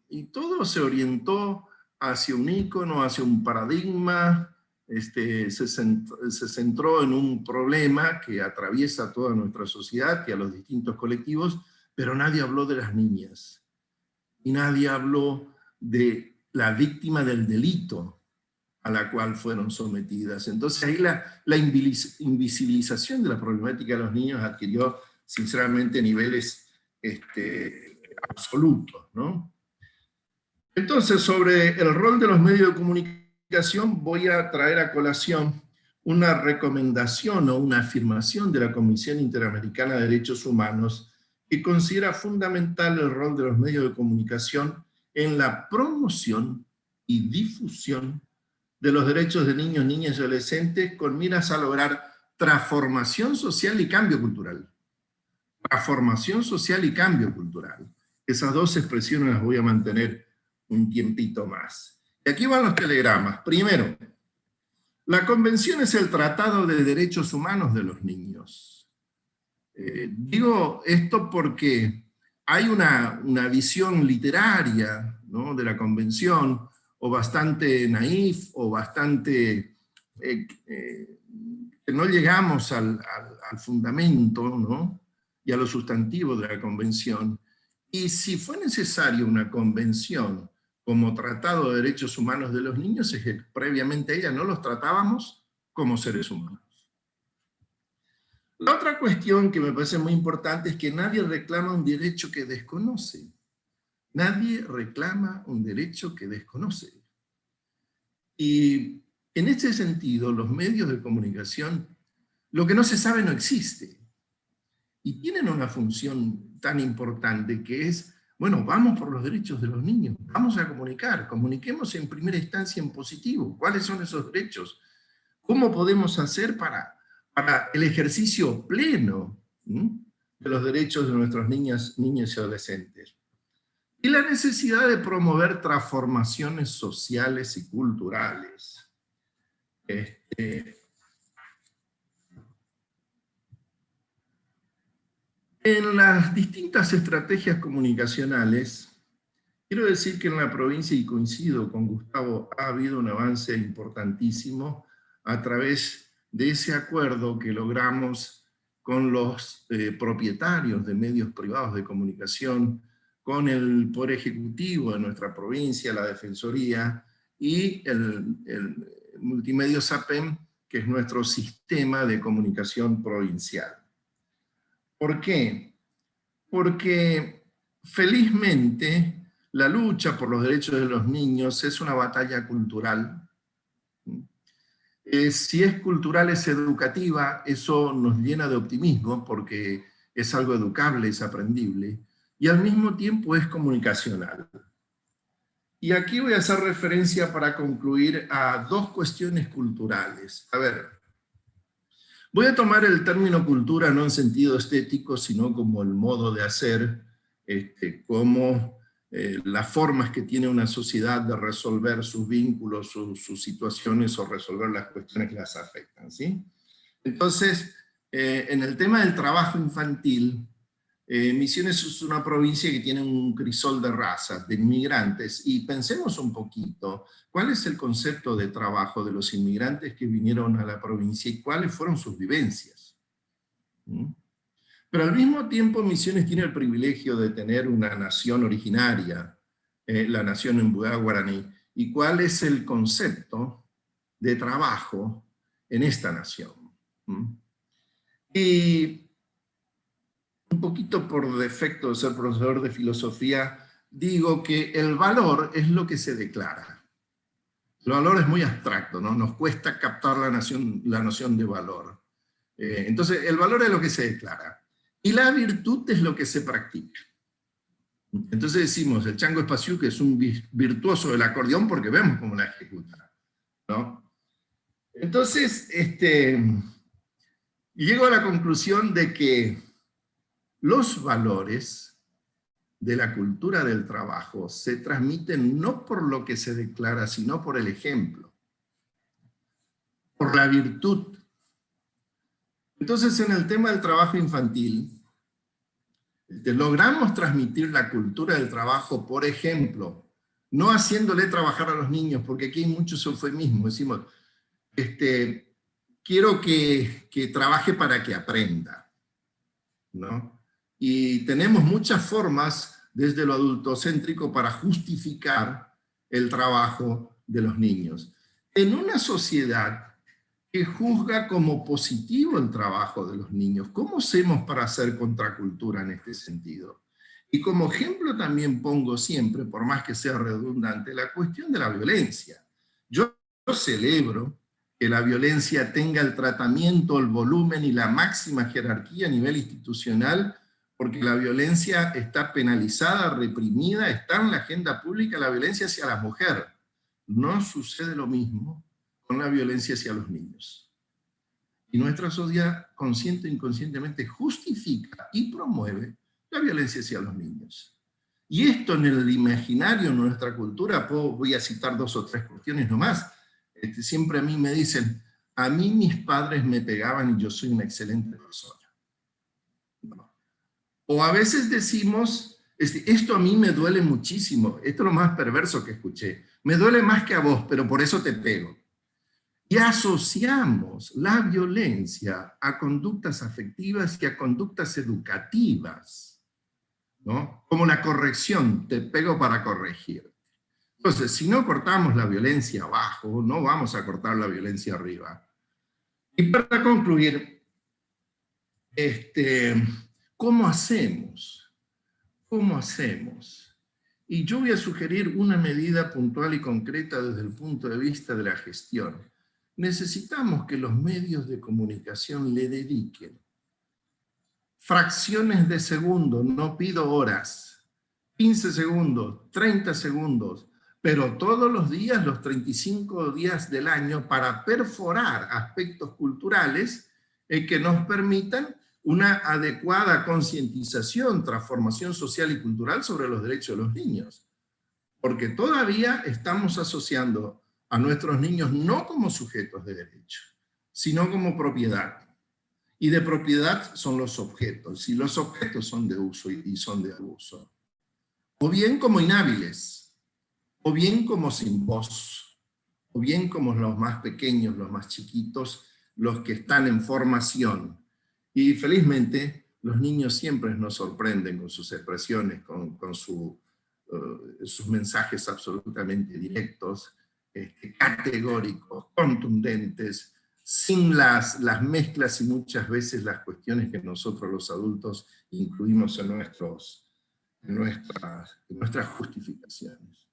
y todo se orientó hacia un ícono, hacia un paradigma, se centró en un problema que atraviesa toda nuestra sociedad y a los distintos colectivos, pero nadie habló de las niñas, y nadie habló de la víctima del delito a la cual fueron sometidas. Entonces ahí la invisibilización de la problemática de los niños adquirió sinceramente niveles absolutos, ¿no? Entonces, sobre el rol de los medios de comunicación, voy a traer a colación una recomendación o una afirmación de la Comisión Interamericana de Derechos Humanos que considera fundamental el rol de los medios de comunicación en la promoción y difusión de los derechos de niños, niñas y adolescentes con miras a lograr transformación social y cambio cultural. Transformación social y cambio cultural. Esas dos expresiones las voy a mantener un tiempito más. Y aquí van los telegramas. Primero, la Convención es el Tratado de Derechos Humanos de los Niños. Digo esto porque hay una visión literaria, ¿no?, de la Convención, o bastante naif, o bastante que no llegamos al fundamento, ¿no?, y a lo sustantivo de la Convención. Y si fue necesaria una convención como Tratado de Derechos Humanos de los Niños, es que previamente a ella no los tratábamos como seres humanos. La otra cuestión que me parece muy importante es que nadie reclama un derecho que desconoce. Nadie reclama un derecho que desconoce. Y en este sentido, los medios de comunicación, lo que no se sabe no existe. Y tienen una función tan importante que es, bueno, vamos por los derechos de los niños, vamos a comunicar, comuniquemos en primera instancia en positivo, ¿cuáles son esos derechos? ¿Cómo podemos hacer para el ejercicio pleno de los derechos de nuestras niñas y adolescentes? Y la necesidad de promover transformaciones sociales y culturales. En las distintas estrategias comunicacionales, quiero decir que en la provincia, y coincido con Gustavo, ha habido un avance importantísimo a través de ese acuerdo que logramos con los propietarios de medios privados de comunicación, con el Poder Ejecutivo de nuestra provincia, la Defensoría, y el Multimedios APEM, que es nuestro sistema de comunicación provincial. ¿Por qué? Porque felizmente la lucha por los derechos de los niños es una batalla cultural. Si es cultural, es educativa, eso nos llena de optimismo porque es algo educable, es aprendible, y al mismo tiempo es comunicacional. Y aquí voy a hacer referencia para concluir a dos cuestiones culturales. A ver, voy a tomar el término cultura no en sentido estético, sino como el modo de hacer, como las formas que tiene una sociedad de resolver sus vínculos, sus situaciones, o resolver las cuestiones que las afectan, ¿sí? Entonces, en el tema del trabajo infantil, Misiones es una provincia que tiene un crisol de razas, de inmigrantes, y pensemos un poquito, ¿cuál es el concepto de trabajo de los inmigrantes que vinieron a la provincia y cuáles fueron sus vivencias? Pero al mismo tiempo Misiones tiene el privilegio de tener una nación originaria, la nación Mbuya Guaraní, y cuál es el concepto de trabajo en esta nación. Y un poquito por defecto de ser profesor de filosofía, digo que el valor es lo que se declara. El valor es muy abstracto, ¿no? Nos cuesta captar la noción de valor. Entonces, el valor es lo que se declara. Y la virtud es lo que se practica. Entonces decimos, el Chango Espaciú, que es un virtuoso del acordeón, porque vemos cómo la ejecuta, ¿no? Entonces, llego a la conclusión de que los valores de la cultura del trabajo se transmiten no por lo que se declara, sino por el ejemplo, por la virtud. Entonces, en el tema del trabajo infantil, logramos transmitir la cultura del trabajo, por ejemplo, no haciéndole trabajar a los niños, porque aquí hay muchos eufemismos. Decimos, quiero que trabaje para que aprenda, ¿no? Y tenemos muchas formas desde lo adultocéntrico para justificar el trabajo de los niños. En una sociedad que juzga como positivo el trabajo de los niños, ¿cómo hacemos para hacer contracultura en este sentido? Y como ejemplo también pongo siempre, por más que sea redundante, la cuestión de la violencia. Yo celebro que la violencia tenga el tratamiento, el volumen y la máxima jerarquía a nivel institucional, porque la violencia está penalizada, reprimida, está en la agenda pública la violencia hacia la mujer. No sucede lo mismo con la violencia hacia los niños. Y nuestra sociedad, consciente e inconscientemente, justifica y promueve la violencia hacia los niños. Y esto en el imaginario, en nuestra cultura, voy a citar 2 o 3 cuestiones nomás. Siempre a mí me dicen, a mí mis padres me pegaban y yo soy una excelente persona. No. O a veces decimos, esto a mí me duele muchísimo, esto es lo más perverso que escuché, me duele más que a vos, pero por eso te pego. Y asociamos la violencia a conductas afectivas y a conductas educativas, ¿no? Como la corrección, te pego para corregir. Entonces, si no cortamos la violencia abajo, no vamos a cortar la violencia arriba. Y para concluir, ¿cómo hacemos? ¿Cómo hacemos? Y yo voy a sugerir una medida puntual y concreta desde el punto de vista de la gestión. Necesitamos que los medios de comunicación le dediquen fracciones de segundo, no pido horas, 15 segundos, 30 segundos, pero todos los días, los 35 días del año, para perforar aspectos culturales que nos permitan una adecuada concientización, transformación social y cultural sobre los derechos de los niños. Porque todavía estamos asociando a nuestros niños no como sujetos de derecho, sino como propiedad. Y de propiedad son los objetos, y los objetos son de uso y son de abuso. O bien como inhábiles, o bien como sin voz, o bien como los más pequeños, los más chiquitos, los que están en formación. Y felizmente los niños siempre nos sorprenden con sus expresiones, con sus mensajes absolutamente directos, categóricos, contundentes, sin las mezclas y muchas veces las cuestiones que nosotros los adultos incluimos en nuestras justificaciones.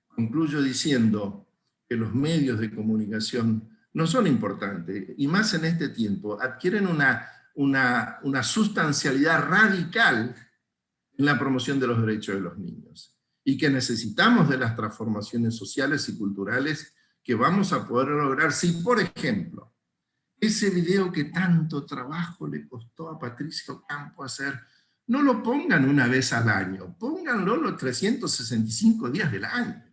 Concluyo diciendo que los medios de comunicación no son importantes, y más en este tiempo, adquieren una sustancialidad radical en la promoción de los derechos de los niños. y que necesitamos de las transformaciones sociales y culturales que vamos a poder lograr si, por ejemplo, ese video que tanto trabajo le costó a Patricia Ocampo hacer, no lo pongan una vez al año, pónganlo los 365 días del año.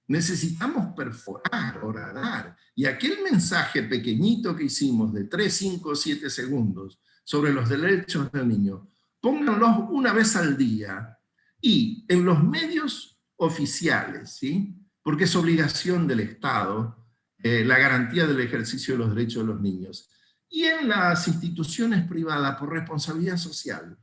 Necesitamos perforar, horadar, y aquel mensaje pequeñito que hicimos de 3, 5, 7 segundos sobre los derechos del niño, pónganlos una vez al día, y en los medios oficiales, ¿sí? Porque es obligación del Estado la garantía del ejercicio de los derechos de los niños, y en las instituciones privadas por responsabilidad social,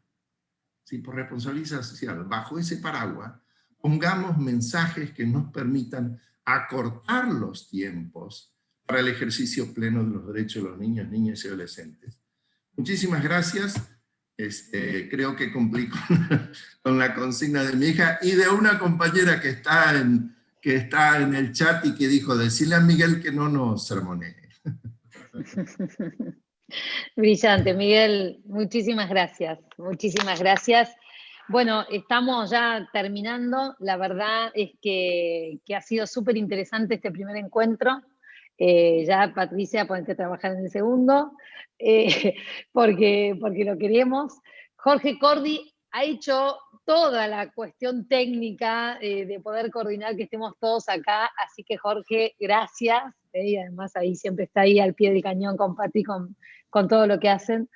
¿sí? Por responsabilidad social, bajo ese paraguas, pongamos mensajes que nos permitan acortar los tiempos para el ejercicio pleno de los derechos de los niños, niñas y adolescentes. Muchísimas gracias. Creo que cumplí con la consigna de mi hija y de una compañera que está en el chat y que dijo, decirle a Miguel que no nos sermonee. Brillante, Miguel, muchísimas gracias, muchísimas gracias. Bueno, estamos ya terminando, la verdad es que ha sido súper interesante este primer encuentro. Ya Patricia, ponete a trabajar en el segundo, porque lo queremos. Jorge Cordi ha hecho toda la cuestión técnica de poder coordinar que estemos todos acá, así que Jorge, gracias, y además ahí siempre está ahí al pie del cañón con Pati, con todo lo que hacen.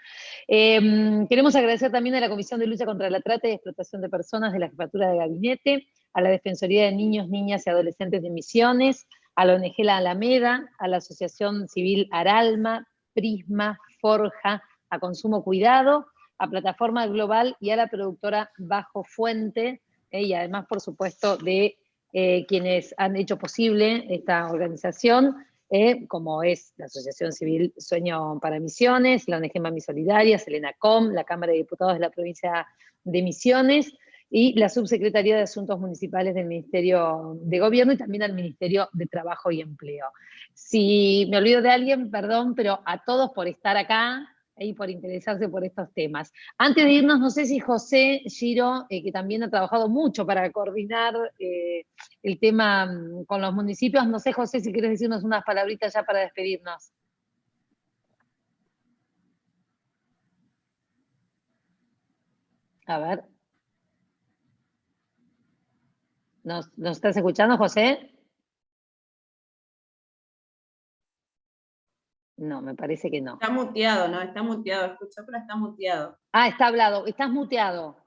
Queremos agradecer también a la Comisión de Lucha contra la Trata y Explotación de Personas de la Jefatura de Gabinete, a la Defensoría de Niños, Niñas y Adolescentes de Misiones, a la ONG La Alameda, a la Asociación Civil Aralma, Prisma, Forja, a Consumo Cuidado, a Plataforma Global y a la productora Bajo Fuente, y además, por supuesto, de quienes han hecho posible esta organización, como es la Asociación Civil Sueño para Misiones, la ONG Mami Solidaria, Selena Com, la Cámara de Diputados de la Provincia de Misiones, y la Subsecretaría de Asuntos Municipales del Ministerio de Gobierno y también al Ministerio de Trabajo y Empleo. Si me olvido de alguien, perdón, pero a todos por estar acá y por interesarse por estos temas. Antes de irnos, no sé si José Giro, que también ha trabajado mucho para coordinar el tema con los municipios, no sé, José, si quieres decirnos unas palabritas ya para despedirnos. A ver. ¿Nos estás escuchando, José? No, me parece que no. Está muteado, ¿no? Está muteado, escucho, pero está muteado. Ah, está hablado, estás muteado.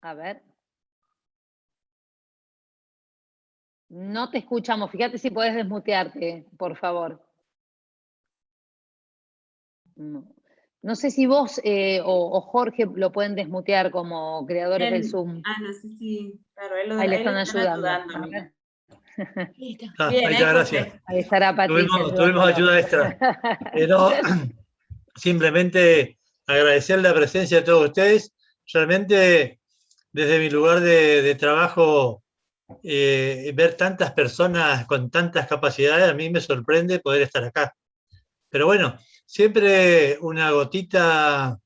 A ver. No te escuchamos, fíjate si podés desmutearte, por favor. No sé si vos o Jorge lo pueden desmutear como creadores del Zoom. No sé si, claro, él ahí le están ayudando. Bien, ahí está, gracias. Ahí estará Patricia. Tuvimos ayuda extra. Pero simplemente agradecer la presencia de todos ustedes. Realmente, desde mi lugar de trabajo, ver tantas personas con tantas capacidades, a mí me sorprende poder estar acá. Pero bueno, siempre una gotita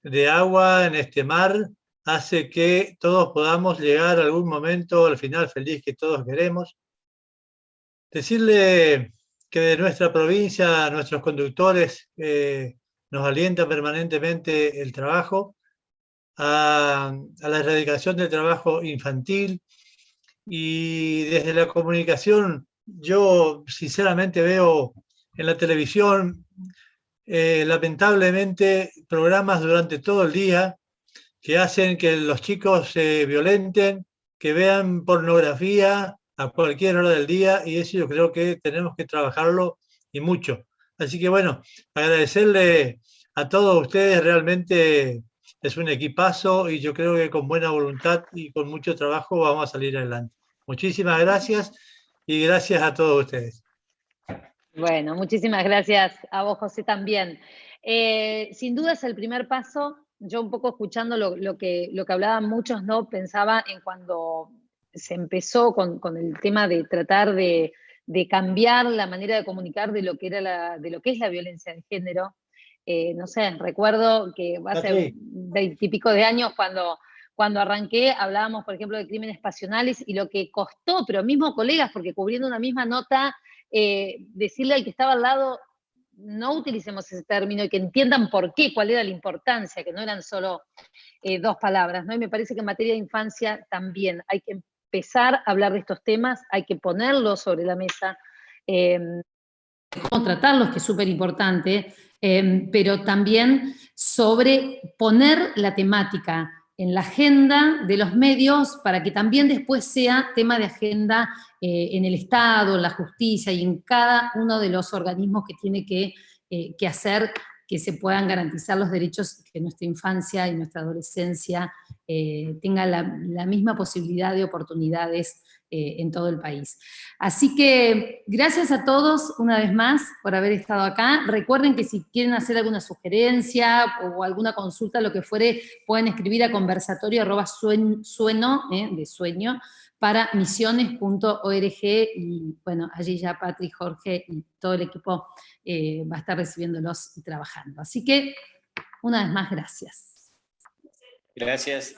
de agua en este mar hace que todos podamos llegar a algún momento al final feliz que todos queremos. Decirle que de nuestra provincia, nuestros conductores nos alientan permanentemente el trabajo, a la erradicación del trabajo infantil, y desde la comunicación yo sinceramente veo en la televisión lamentablemente programas durante todo el día que hacen que los chicos se violenten, que vean pornografía a cualquier hora del día, y eso yo creo que tenemos que trabajarlo y mucho. Así que bueno, agradecerle a todos ustedes, realmente es un equipazo y yo creo que con buena voluntad y con mucho trabajo vamos a salir adelante. Muchísimas gracias y gracias a todos ustedes. Bueno, muchísimas gracias a vos, José, también. Sin duda es el primer paso. Yo un poco escuchando lo que hablaban muchos, ¿no? Pensaba en cuando se empezó con el tema de tratar de cambiar la manera de comunicar de lo que es la violencia de género. No sé, recuerdo que hace 20 y pico de años Cuando arranqué hablábamos, por ejemplo, de crímenes pasionales y lo que costó, pero mismo colegas, porque cubriendo una misma nota, decirle al que estaba al lado, no utilicemos ese término y que entiendan por qué, cuál era la importancia, que no eran solo 2 palabras, ¿no? Y me parece que en materia de infancia también hay que empezar a hablar de estos temas, hay que ponerlos sobre la mesa, cómo tratarlos, que es súper importante, pero también sobre poner la temática en la agenda de los medios para que también después sea tema de agenda en el Estado, en la justicia y en cada uno de los organismos que tiene que hacer que se puedan garantizar los derechos, que nuestra infancia y nuestra adolescencia tengan la misma posibilidad de oportunidades en todo el país. Así que gracias a todos una vez más por haber estado acá. Recuerden que si quieren hacer alguna sugerencia o alguna consulta, lo que fuere, pueden escribir a conversatorio@sueno, de sueño, para misiones.org, y bueno, allí ya Patri, Jorge y todo el equipo va a estar recibiéndolos y trabajando. Así que, una vez más, gracias. Gracias.